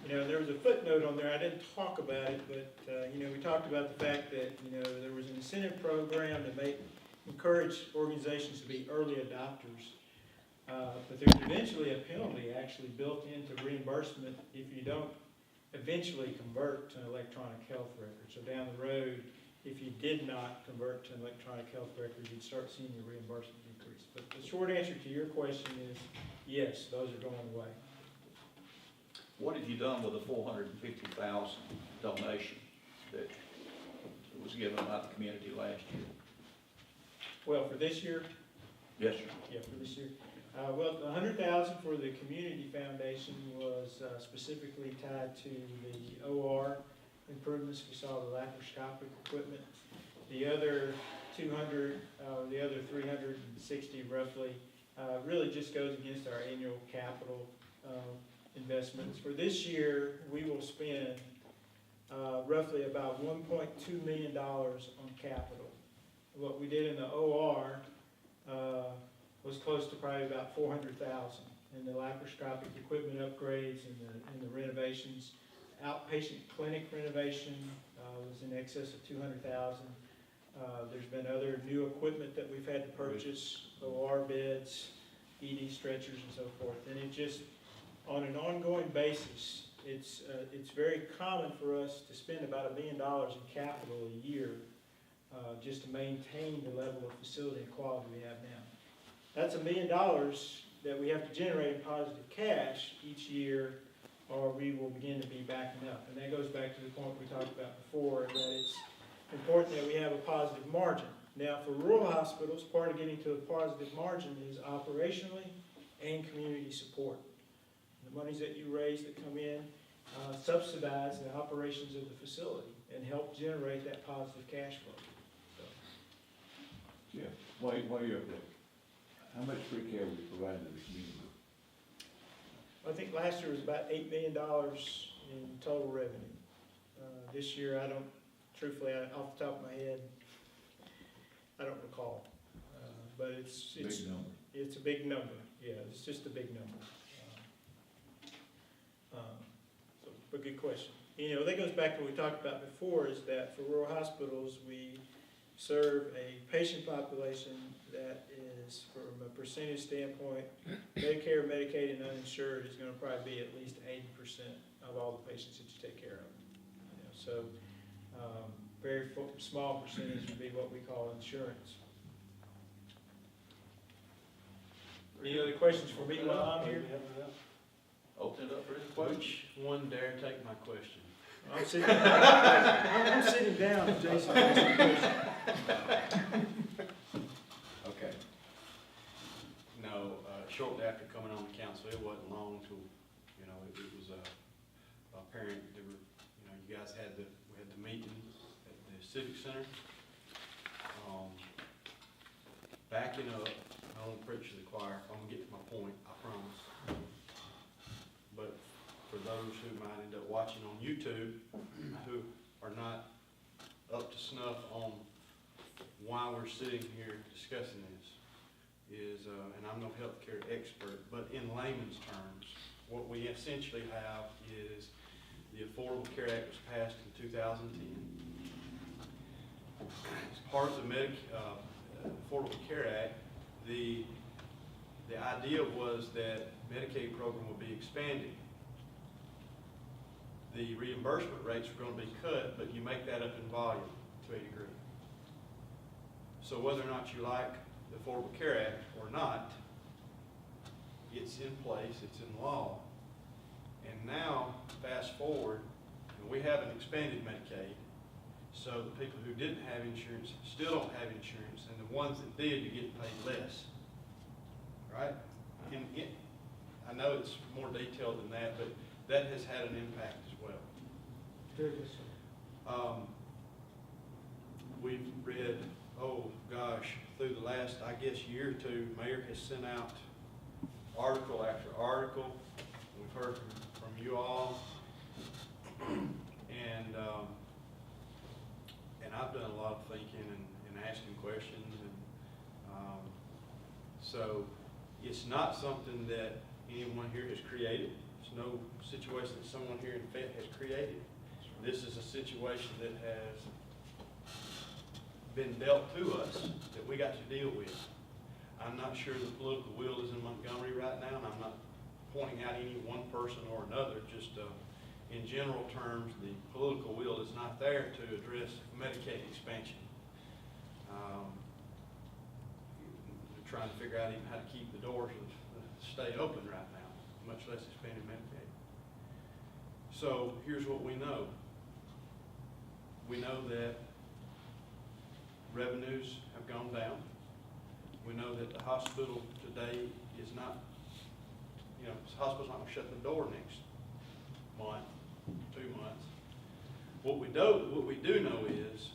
You know, there was a footnote on there, I didn't talk about it, but, you know, we talked about the fact that, you know, there was an incentive program to encourage organizations to be early adopters. But there's eventually a penalty actually built into reimbursement if you don't eventually convert to an electronic health record. So down the road, if you did not convert to an electronic health record, you'd start seeing your reimbursement decrease. But the short answer to your question is, yes, those are going away. What have you done with the 450,000 donation that was given by the community last year? Well, for this year, Yes, sir. yeah, for this year. Well, the 100,000 for the community foundation was specifically tied to the OR improvements. We saw the laparoscopic equipment. The other 200, the other 360 roughly, really just goes against our annual capital investments. For this year, we will spend roughly about $1.2 million on capital. What we did in the OR was close to probably about 400,000. And the laparoscopic equipment upgrades and the renovations, outpatient clinic renovation was in excess of 200,000. There's been other new equipment that we've had to purchase, OR beds, ED stretchers, and so forth. And it just, on an ongoing basis, it's very common for us to spend about $1 million in capital a year just to maintain the level of facility and quality we have now. That's $1 million that we have to generate in positive cash each year, or we will begin to be backing up. And that goes back to the point we talked about before, that it's important that we have a positive margin. Now, for rural hospitals, part of getting to a positive margin is operationally and community support. The monies that you raise that come in subsidize the operations of the facility and help generate that positive cash flow. Yeah, while you're up there, how much free care we providing to the community? I think last year was about $8 million in total revenue. This year, I don't, truthfully, off the top of my head, I don't recall. But it's Big number. It's a big number. Yeah, it's just a big number. But good question. You know, that goes back to what we talked about before, is that for rural hospitals, we serve a patient population that is, from a percentage standpoint, Medicare, Medicaid, and uninsured is going to probably be at least 80% of all the patients that you take care of. You know, so very small percentage would be what we call insurance. Any other questions for me while I'm here? Open it up for any questions. Which one dare take my question? I'm sitting down if Jason has a question. Okay. No, shortly after coming on the council, it wasn't long till, you know, it was apparent there were, you know, you guys had we had the meeting at the Civic Center. Backing up, I don't preach to the choir, I'm gonna get to my point, I promise. But for those who might end up watching on YouTube, who are not up to snuff on why we're sitting here discussing this, is, and I'm no healthcare expert, but in layman's terms, what we essentially have is the Affordable Care Act was passed in 2010. As part of the Affordable Care Act, the idea was that Medicaid program would be expanded. The reimbursement rates were going to be cut, but you make that up in volume to a degree. So whether or not you like the Affordable Care Act or not, it's in place, it's in law. And now, fast forward, we haven't expanded Medicaid, so the people who didn't have insurance still don't have insurance, and the ones that did, you're getting paid less, right? And I know it's more detailed than that, but that has had an impact as well. We've read, oh gosh, through the last, I guess, year or two, Mayor has sent out article after article. We've heard from you all, and I've done a lot of thinking and asking questions, and so it's not something that anyone here has created. It's no situation that someone here in Fayette has created. This is a situation that has been dealt to us that we got to deal with. I'm not sure the political will is in Montgomery right now, and I'm not pointing out any one person or another, just in general terms, the political will is not there to address Medicaid expansion. We're trying to figure out even how to keep the doors of the state open right now, much less expanding Medicaid. So here's what we know. We know that revenues have gone down. We know that the hospital today is not, the hospital's not going to shut the door next month, 2 months. What we do know is,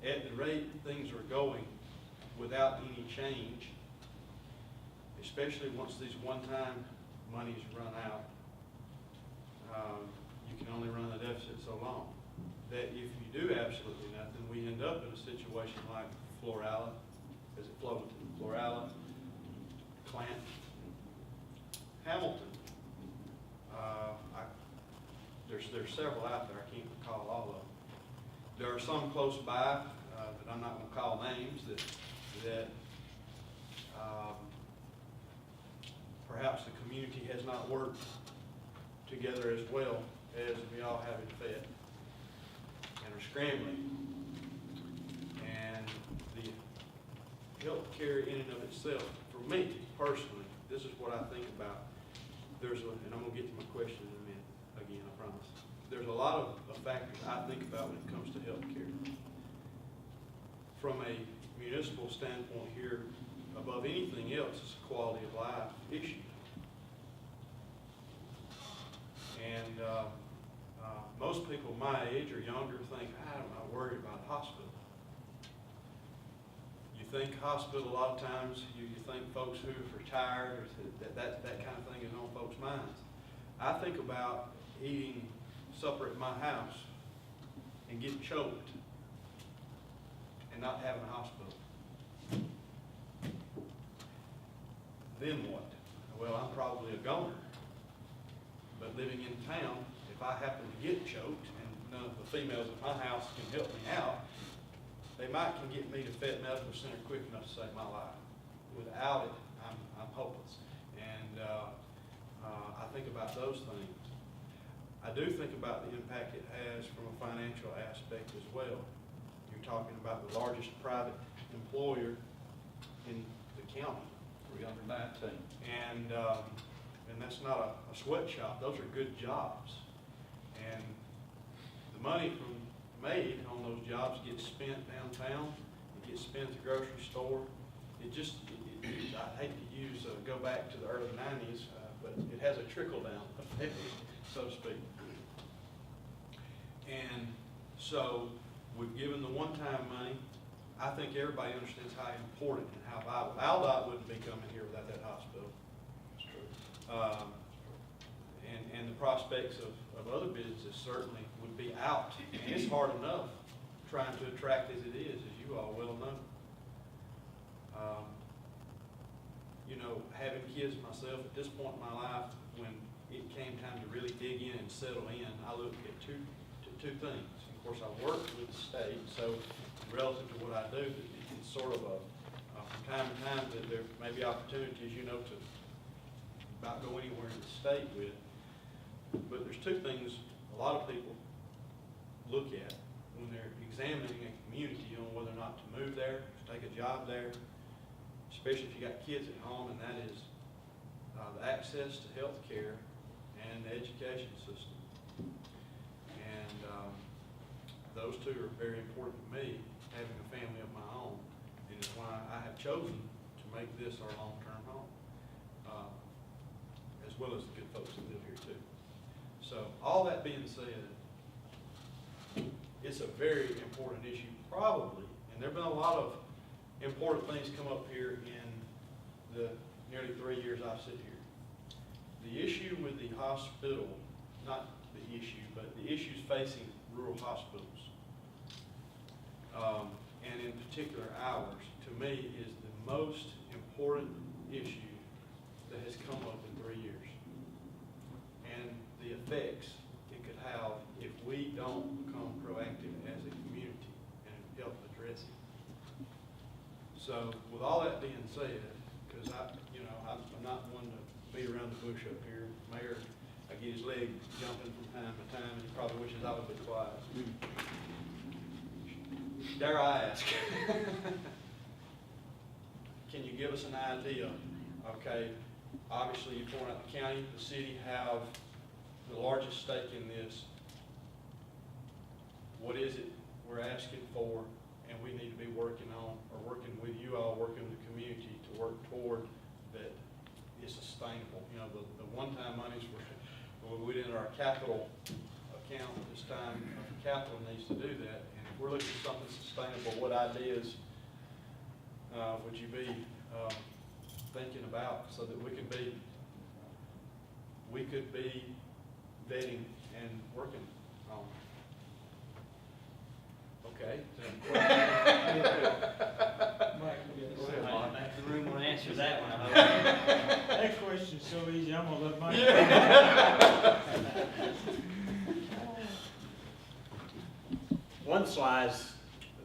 at the rate things are going without any change, especially once these one-time monies run out, you can only run the deficit so long. That if you do absolutely nothing, we end up in a situation like Florala, as it flowed to Florala, Clanton, Hamilton. There's several out there, I can't recall all of them. There are some close by that I'm not going to call names that perhaps the community has not worked together as well as we all have in Fayette and are scrambling. And the health care in and of itself, for me personally, this is what I think about. And I'm going to get to my question in a minute, again, I promise. There's a lot of factors I think about when it comes to health care. From a municipal standpoint here, above anything else, it's a quality of life issue. And most people my age or younger think, I'm not worried about the hospital. You think hospital, a lot of times, you think folks who've retired, or that kind of thing is on folks' minds. I think about eating supper at my house and getting choked and not having a hospital. Then what? Well, I'm probably a goner. But living in town, if I happen to get choked and none of the females at my house can help me out, they might can get me to Fayette Medical Center quick enough to save my life. Without it, I'm hopeless. And I think about those things. I do think about the impact it has from a financial aspect as well. You're talking about the largest private employer in the county. 319. And that's not a sweatshop. Those are good jobs. And the money made on those jobs gets spent downtown. It gets spent at the grocery store. I hate to go back to the early 90s, but it has a trickle-down effect, so to speak. And so we've given the one-time money. I think everybody understands how important and how vital. Aldott wouldn't be coming here without that hospital. It's true. And the prospects of other businesses certainly would be out. And it's hard enough trying to attract as it is, as you all well know. You know, having kids myself at this point in my life, when it came time to really dig in and settle in, I looked at two things. Of course, I work with the state, so relative to what I do, it's sort of from time to time that there may be opportunities, you know, to about go anywhere in the state with. But there's two things a lot of people look at when they're examining a community on whether or not to move there, to take a job there, especially if you got kids at home, and that is the access to health care and the education system. And those two are very important to me, having a family of my own, and it's why I have chosen to make this our long-term home, as well as the good folks that live here too. So all that being said, it's a very important issue, probably, and there have been a lot of important things come up here in the nearly 3 years I've sit here. The issue with the hospital, not the issue, but the issues facing rural hospitals, and in particular ours, to me is the most important issue that has come up in 3 years. And the effects it could have if we don't become proactive as a community and help address it. So with all that being said, because I'm not one to beat around the bush up here. Mayor, I get his leg jumping from time to time, and he probably wishes I would be quiet. Dare I ask? Can you give us an idea? Okay, obviously you point out the county, the city have the largest stake in this. What is it we're asking for, and we need to be working on, or working with you all, working with the community to work toward that is sustainable? You know, the one-time monies we did in our capital account this time, capital needs to do that. And if we're looking at something sustainable, what ideas would you be thinking about so that we could be vetting and working on? Okay. The room will answer that one. That question's so easy, I'm gonna let Mike. One of the slides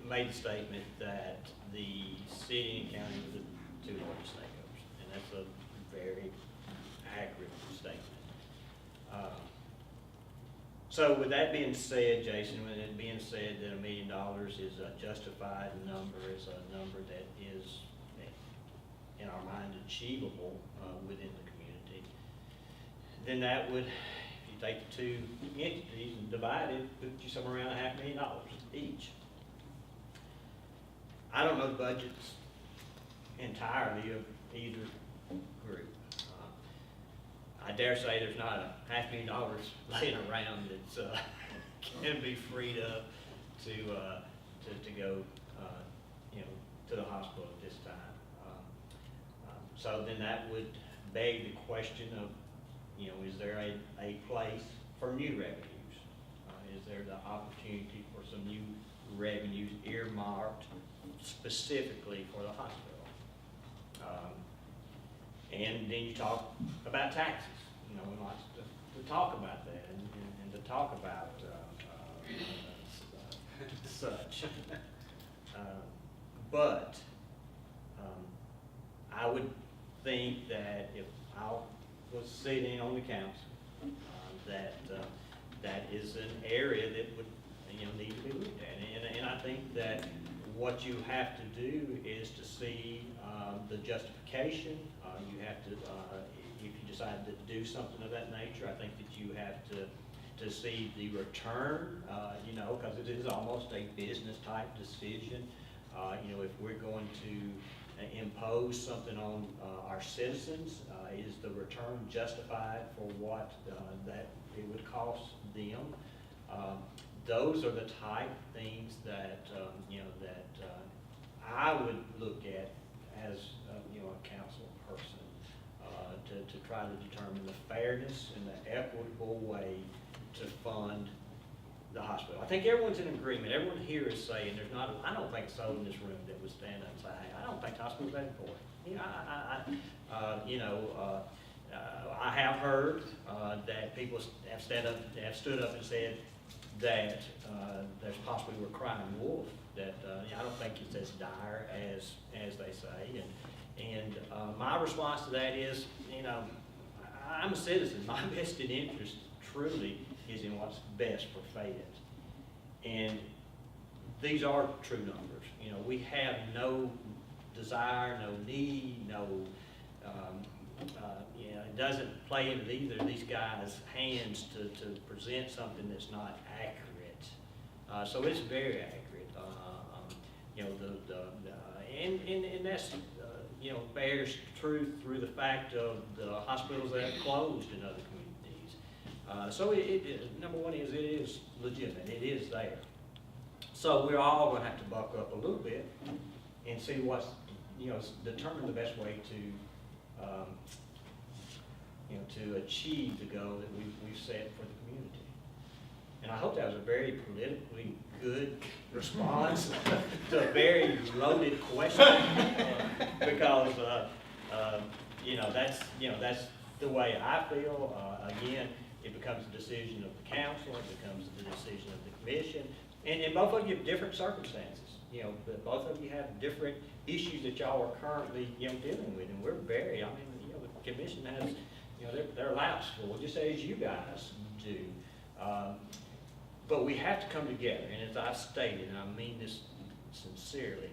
made the statement that the city and county were the two largest stakeholders, and that's a very accurate statement. So with that being said, Jason, with it being said that $1 million is a justified number, is a number that is, in our mind, achievable within the community, then that would, if you take the two entities and divide it, put you somewhere around $500,000 each. I don't know the budgets entirely of either group. I dare say there's not $500,000 laying around that can be freed up to go, to the hospital at this time. So then that would beg the question of, is there a place for new revenues? Is there the opportunity for some new revenues earmarked specifically for the hospital? And then you talk about taxes. We like to talk about that and to talk about such. But I would think that if I was sitting on the council, that is an area that would need to be looked at. And I think that what you have to do is to see the justification. You have to, if you decide to do something of that nature, I think that you have to see the return, because it is almost a business type decision. If we're going to impose something on our citizens, is the return justified for what that it would cost them? those are the type things that, you know, that I would look at as, you know, a council person, to try to determine the fairness and the equitable way to fund the hospital. I think everyone's in agreement. Everyone here is saying there's not, I don't think so in this room that would stand up and say, hey, I don't think the hospital's ready for it. You know, I have heard that people have stood up and said that there's possibly we're crying wolf, that I don't think it's as dire as they say. And my response to that is, you know, I'm a citizen. My vested interest truly is in what's best for Fayette. And these are true numbers. You know, we have no desire, no need, no, you know, it doesn't play into either of these guys' hands to present something that's not accurate. So it's very accurate. You know, and that's, you know, bears truth through the fact of the hospitals that have closed in other communities. So number one is, it is legitimate, it is there. So we're all gonna have to buck up a little bit and see what's, you know, determine the best way to, you know, to achieve the goal that we've set for the community. And I hope that was a very politically good response to a very loaded question, because, you know, that's the way I feel. Again, it becomes a decision of the council, it becomes the decision of the commission, and both of you have different circumstances. You know, both of you have different issues that y'all are currently, you know, dealing with, and we're very, I mean, you know, the commission has, you know, their laps full, just as you guys do. But we have to come together, and as I stated, and I mean this sincerely,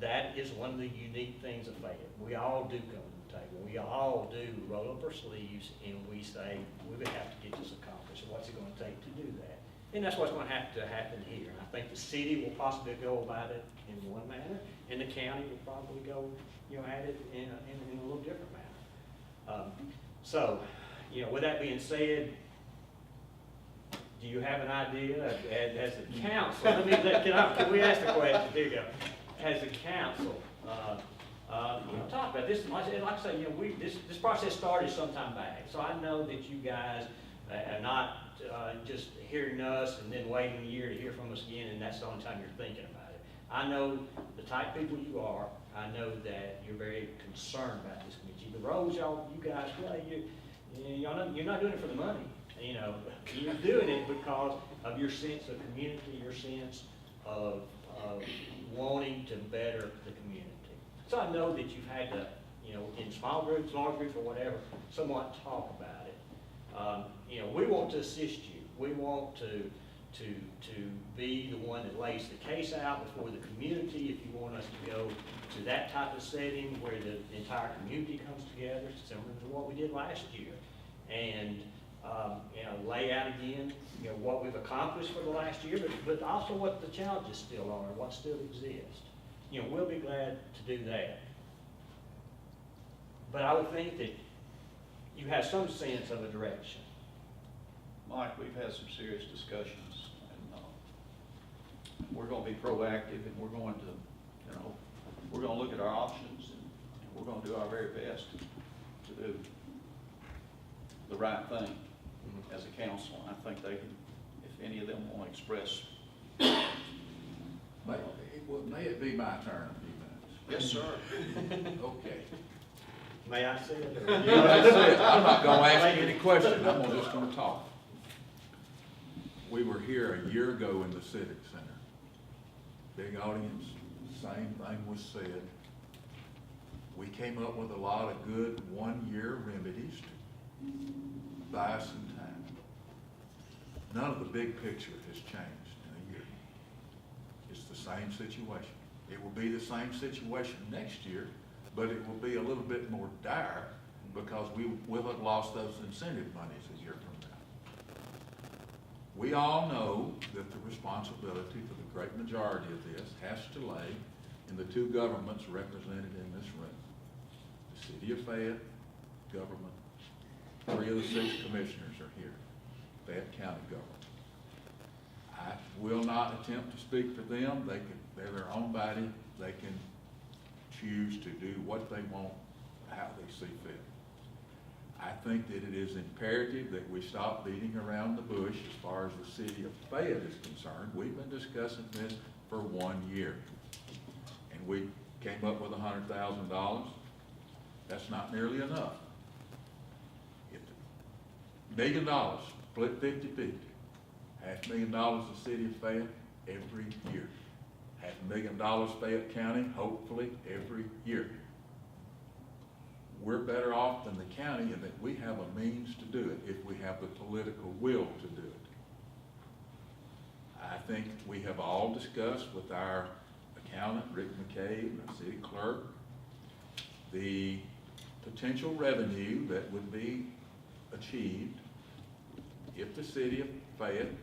that is one of the unique things of Fayette. We all do come to the table. We all do roll up our sleeves, and we say, we would have to get this accomplished, and what's it going to take to do that? And that's what's going to have to happen here. And I think the city will possibly go about it in one manner, and the county will probably go, you know, at it in a little different manner. So, you know, with that being said, do you have an idea as a council? Can we ask the question? There you go. As a council, you know, talk about this. Like I say, you know, this process started some time back. So I know that you guys are not just hearing us and then waiting a year to hear from us again, and that's the only time you're thinking about it. I know the type of people you are. I know that you're very concerned about this community. The roles you guys play, you're not doing it for the money. You know, you're doing it because of your sense of community, your sense of wanting to better the community. So I know that you've had to, you know, in small groups, large groups, or whatever, somewhat talk about it. You know, we want to assist you. We want to be the one that lays the case out before the community. If you want us to go to that type of setting where the entire community comes together, similar to what we did last year, and you know, lay out again, you know, what we've accomplished for the last year, but also what the challenges still are, what still exist. You know, we'll be glad to do that. But I would think that you have some sense of a direction. Mike, we've had some serious discussions, and we're going to be proactive, and we're going to, you know, we're going to look at our options, and we're going to do our very best to do the right thing as a council. I think they can, if any of them want to express. May it be my turn in a few minutes? Yes, sir. Okay. May I say it? You know, that's it. I'm not gonna ask you any questions, I'm just gonna talk. We were here a year ago in the Civic Center. Big audience, same thing was said. We came up with a lot of good one-year remedies to buy us some time. None of the big picture has changed in a year. It's the same situation. It will be the same situation next year, but it will be a little bit more dire because we will have lost those incentive monies a year from now. We all know that the responsibility for the great majority of this has to lay in the two governments represented in this room. The City of Fayette government, 3 of the 6 commissioners are here, Fayette County government. will not attempt to speak for them. They're their own body. They can choose to do what they want, how they see fit. I think that it is imperative that we stop beating around the bush as far as the city of Fayette is concerned. We've been discussing this for 1 year. And we came up with $100,000. That's not nearly enough. $1 million, split 50-50. $500,000 the city of Fayette every year. $500,000 Fayette County, hopefully every year. We're better off than the county in that we have a means to do it if we have the political will to do it. I think we have all discussed with our accountant, Rick McCabe, and our city clerk, the potential revenue that would be achieved if the city of Fayette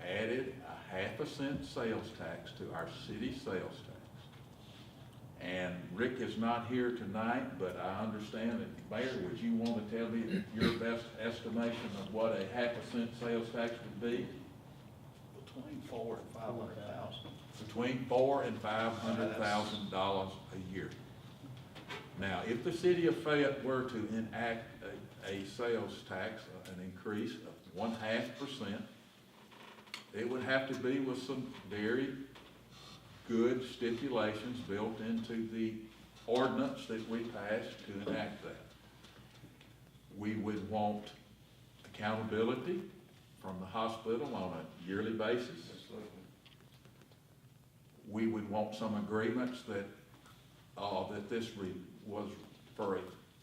added a 1/2 cent sales tax to our city sales tax. And Rick is not here tonight, but I understand that, Mayor, would you want to tell me your best estimation of what a 1/2 cent sales tax would be? Between $400,000 and $500,000. Between $400,000 and $500,000 a year. Now, if the city of Fayette were to enact a sales tax, an increase of 1/2%, it would have to be with some very good stipulations built into the ordinance that we passed to enact that. We would want accountability from the hospital on a yearly basis. We would want some agreements that, that this was for a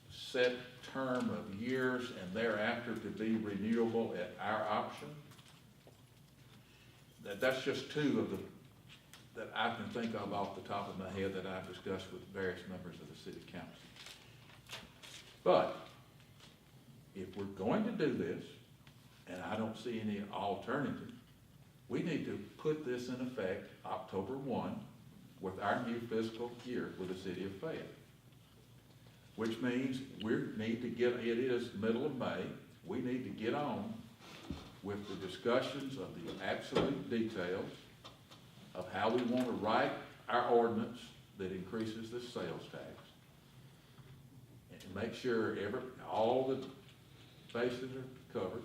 set term of years and thereafter to be renewable at our option. That's just two of the that I can think of off the top of my head that I've discussed with various members of the city council. But if we're going to do this, and I don't see any alternative, we need to put this in effect October 1 with our new fiscal year with the city of Fayette. Which means we need to get, it is middle of May, we need to get on with the discussions of the absolute details of how we want to write our ordinance that increases this sales tax. And make sure all the bases are covered.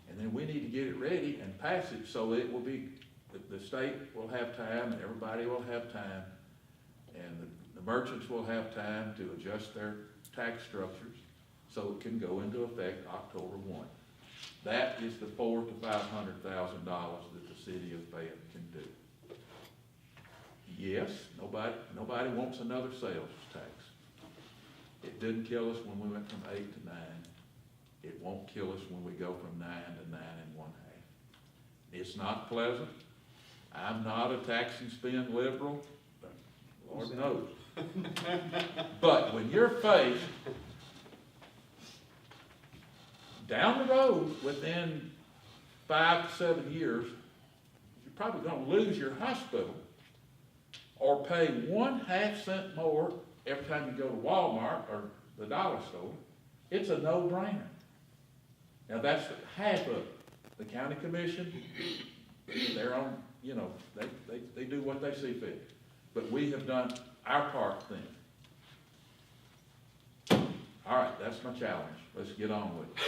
And then we need to get it ready and pass it so it will be, the state will have time, and everybody will have time, and the merchants will have time to adjust their tax structures so it can go into effect October 1. That is the $400,000 to $500,000 that the city of Fayette can do. Yes, nobody wants another sales tax. It didn't kill us when we went from 8 to 9. It won't kill us when we go from 9 to 9 1/2. It's not pleasant. I'm not a tax and spend liberal, but Lord knows. But when you're faced down the road within 5 to 7 years, you're probably going to lose your hospital or pay 1/2 cent more every time you go to Walmart or the dollar store. It's a no-brainer. Now that's half of it. The county commission, they're on, they do what they see fit. But we have done our part then. All right, that's my challenge. Let's get on with it.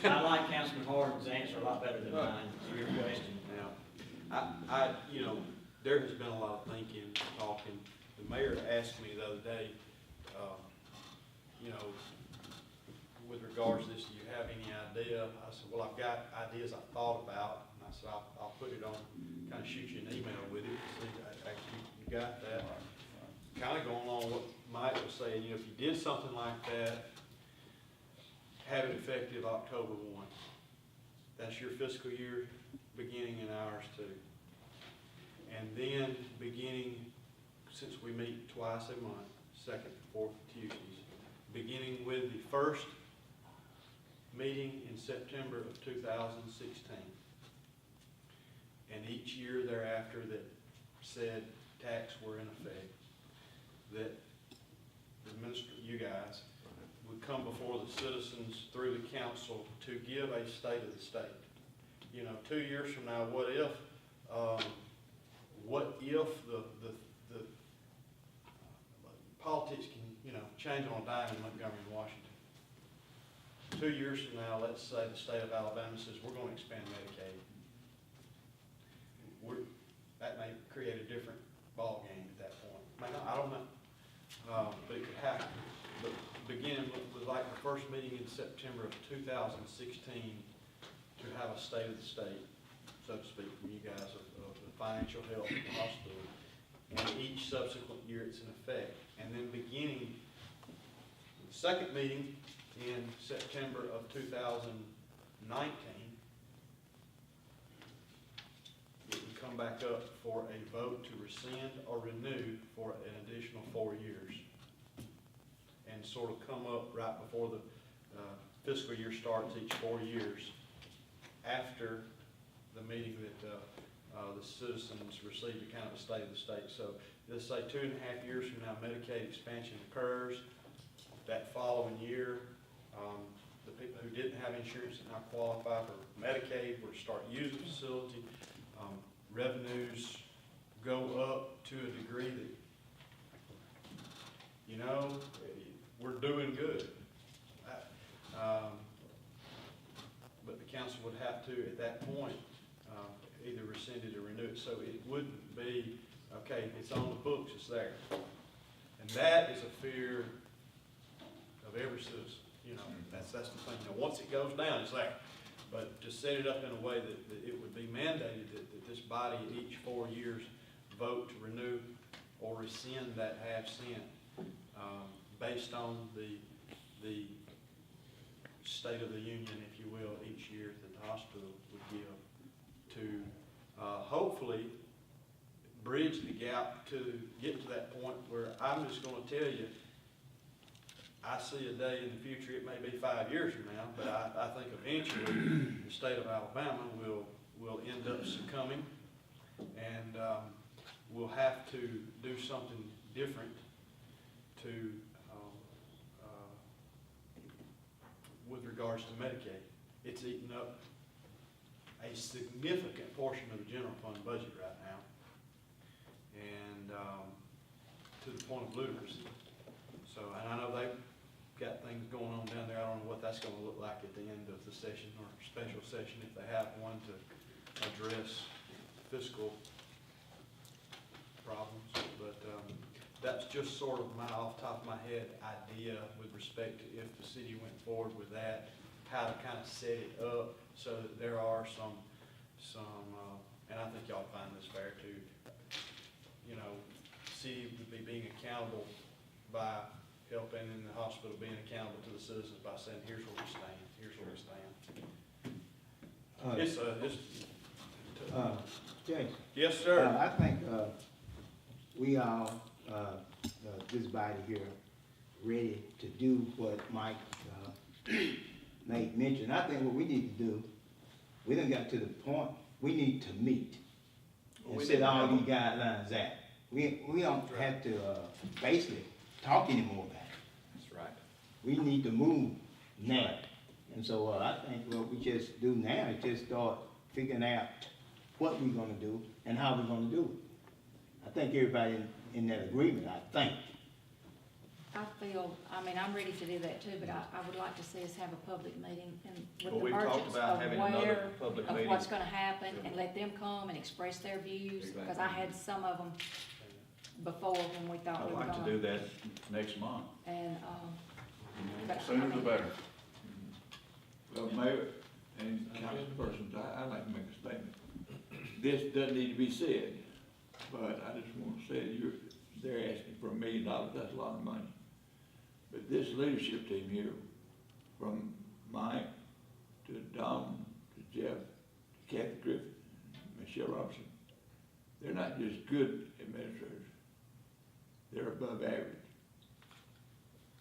I like Councilman Harden's answer a lot better than mine to your question. Now, there has been a lot of thinking, talking. The mayor asked me the other day, with regards to this, do you have any idea? I said, well, I've got ideas I thought about, and I said, I'll put it on, kind of shoot you an email with it, see if actually you got that. Kind of going along what Mike was saying, if you did something like that, have it effective October 1. That's your fiscal year beginning and ours too. And then beginning, since we meet twice a month, second and fourth Tuesdays, beginning with the first meeting in September of 2016. And each year thereafter that said tax were in effect, that the minister, you guys, would come before the citizens through the council to give a state of the state. you know, 2 years from now, what if the politics can, you know, change on a dime in Montgomery and Washington? 2 years from now, let's say the state of Alabama says, we're gonna expand Medicaid. That may create a different ballgame at that point. May not, I don't know. But it could happen. But beginning with like the first meeting in September of 2016 to have a state of the state, so to speak, from you guys of the financial health of the hospital. And each subsequent year it's in effect. And then beginning the second meeting in September of 2019, it would come back up for a vote to rescind or renew for an additional 4 years. And sort of come up right before the fiscal year starts each 4 years after the meeting that the citizens receive a kind of a state of the state. So let's say 2.5 years from now, Medicaid expansion occurs. That following year, the people who didn't have insurance and now qualify for Medicaid will start using the facility. Revenues go up to a degree that, you know, we're doing good. But the council would have to, at that point, either rescind it or renew it. So it wouldn't be, okay, it's on the books, it's there. And that is a fear of every citizen, you know, that's the thing. Now, once it goes down, it's there. But to set it up in a way that it would be mandated that this body each 4 years vote to renew or rescind that half cent based on the state of the union, if you will, each year that the hospital would give to hopefully bridge the gap to get to that point where I'm just going to tell you, I see a day in the future, it may be 5 years from now, but I think eventually the state of Alabama will end up succumbing, and we'll have to do something different to with regards to Medicaid. It's eating up a significant portion of the general fund budget right now, and to the point of ludicrousy. So, and I know they've got things going on down there. I don't know what that's going to look like at the end of the session or special session if they have one to address fiscal problems. But that's just sort of my off the top of my head idea with respect to if the city went forward with that, how to kind of set it up so that there are some, and I think y'all find this fair too, you know, city would be being accountable by helping in the hospital, being accountable to the citizens by saying, here's where we stand, here's where we stand. James. Yes, sir. I think we all, this body here, ready to do what Mike made mention. I think what we need to do, we done got to the point, we need to meet and set all these guidelines out. We don't have to basically talk anymore about it. That's right. We need to move now. And so I think what we just do now is just start figuring out what we're gonna do and how we're gonna do it. I think everybody in that agreement, I think. I feel, I mean, I'm ready to do that too, but I would like to see us have a public meeting and Well, with the we've talked merchants about of having another where, public of meeting. what's gonna happen, and let them come and express their views, because I had some of them before when we thought I'd we were like to do gonna. that next month. And, but I Sooner the mean, better. Well, Mayor and councilpersons, I'd like to make a statement. This doesn't need to be said, but I just want to say they're asking for $1 million, that's a lot of money. But this leadership team here, from Mike to Don to Jeff, to Kathy Griffin, Michelle Robinson, they're not just good administrators, they're above average.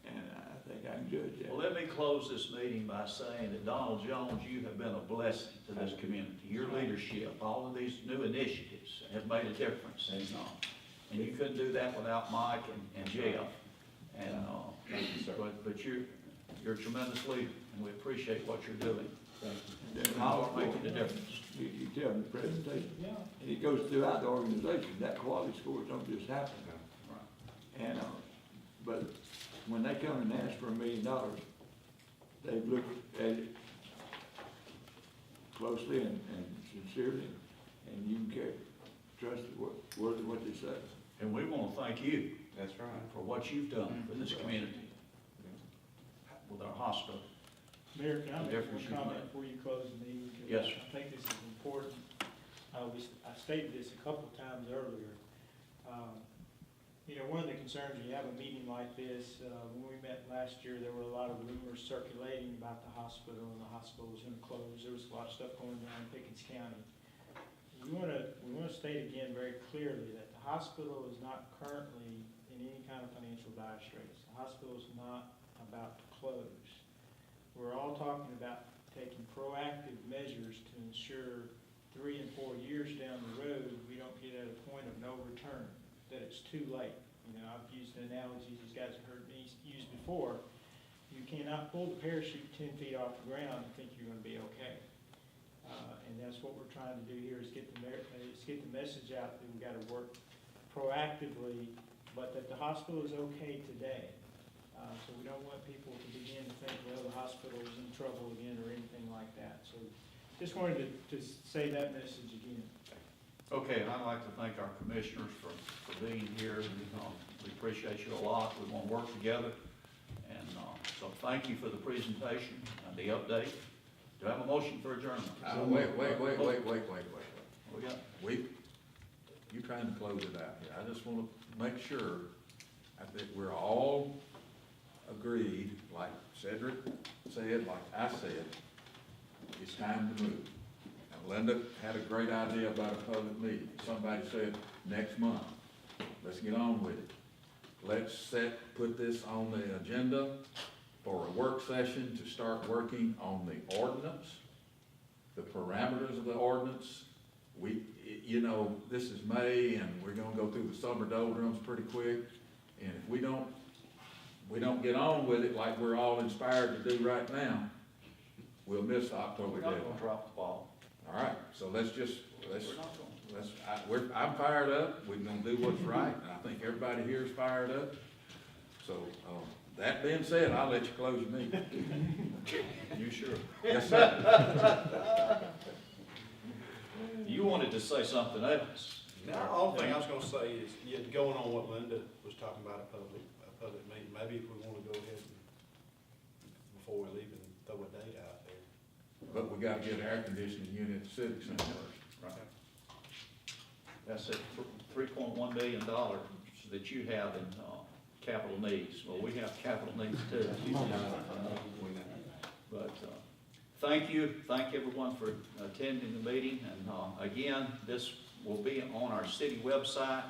And I think I can judge that. Well, let me close this meeting by saying that Donald Jones, you have been a blessing to this community. Your leadership, all of these new initiatives have made a difference. And you couldn't do that without Mike and Jeff. And, Thank you, sir. but you're a tremendous leader, and we appreciate what you're doing. Thank you. And how it's making a difference. telling the presentation. Yeah. And it goes throughout the organization, that quality scores don't just happen. And, but when they come and ask for $1 million, they've looked at it closely and sincerely, and you can trust what they say. And we want to thank you That's right. for what you've done for this community with our hospital. Mayor, can I make Difference one you comment make. before you close the meeting? 'Cause Yes, sir. I think this is important. I stated this a couple of times earlier. You know, one of the concerns when you have a meeting like this, when we met last year, there were a lot of rumors circulating about the hospital, and the hospital was gonna close. There was a lot of stuff going on in Pickens County. We wanna state again very clearly that the hospital is not currently in any kind of financial dire straits. The hospital is not about to close. We're all talking about taking proactive measures to ensure 3 and 4 years down the road, we don't get at a point of no return, that it's too late. You know, I've used the analogy these guys have heard me use before. You cannot pull the parachute 10 feet off the ground and think you're gonna be okay. And that's what we're trying to do here, is get the message out that we gotta work proactively, but that the hospital is okay today. So we don't want people to begin to think, well, the hospital is in trouble again or anything like that. So just wanted to say that message again. Okay, and I'd like to thank our commissioners for being here. We appreciate you a lot. We want to work together. And so thank you for the presentation and the update. Do I have a motion for adjournment? Wait. We got, You trying to close it out here. I just want to make sure, I think we're all agreed, like Cedric said, like I said, it's time to move. And Linda had a great idea about a public meeting. Somebody said, next month. Let's get on with it. Let's put this on the agenda for a work session to start working on the ordinance, the parameters of the ordinance. This is May, and we're gonna go through the summer doldrums pretty quick. And if we don't get on with it like we're all inspired to do right now, we'll miss the October we're not deadline. going to drop the ball. All right, so let's, We're not going to. I'm fired up, we're gonna do what's right, and I think everybody here is fired up. So, that being said, I'll let you close your meeting. You sure? Yes, sir. You wanted to say something else. Now, the only thing I was gonna say is, going on what Linda was talking about, a public meeting, maybe if we wanna go ahead and, before we leave, and throw a date out there. But we gotta get an air conditioning unit at the Civic Center first. Right. That's it, $3.1 million that you have in capital needs. Well, we have capital needs too. But thank you. Thank everyone for attending the meeting. And again, this will be on our city website.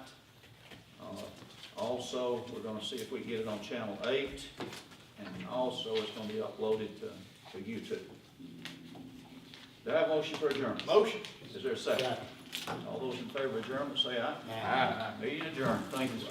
Also, we're going to see if we can get it on Channel 8. And also, it's going to be uploaded to YouTube. Do I have a motion for adjournment? Motion. Is there a second? All those in favor of adjournment, say aye. Aye. Meeting adjourned. Thank you, sir.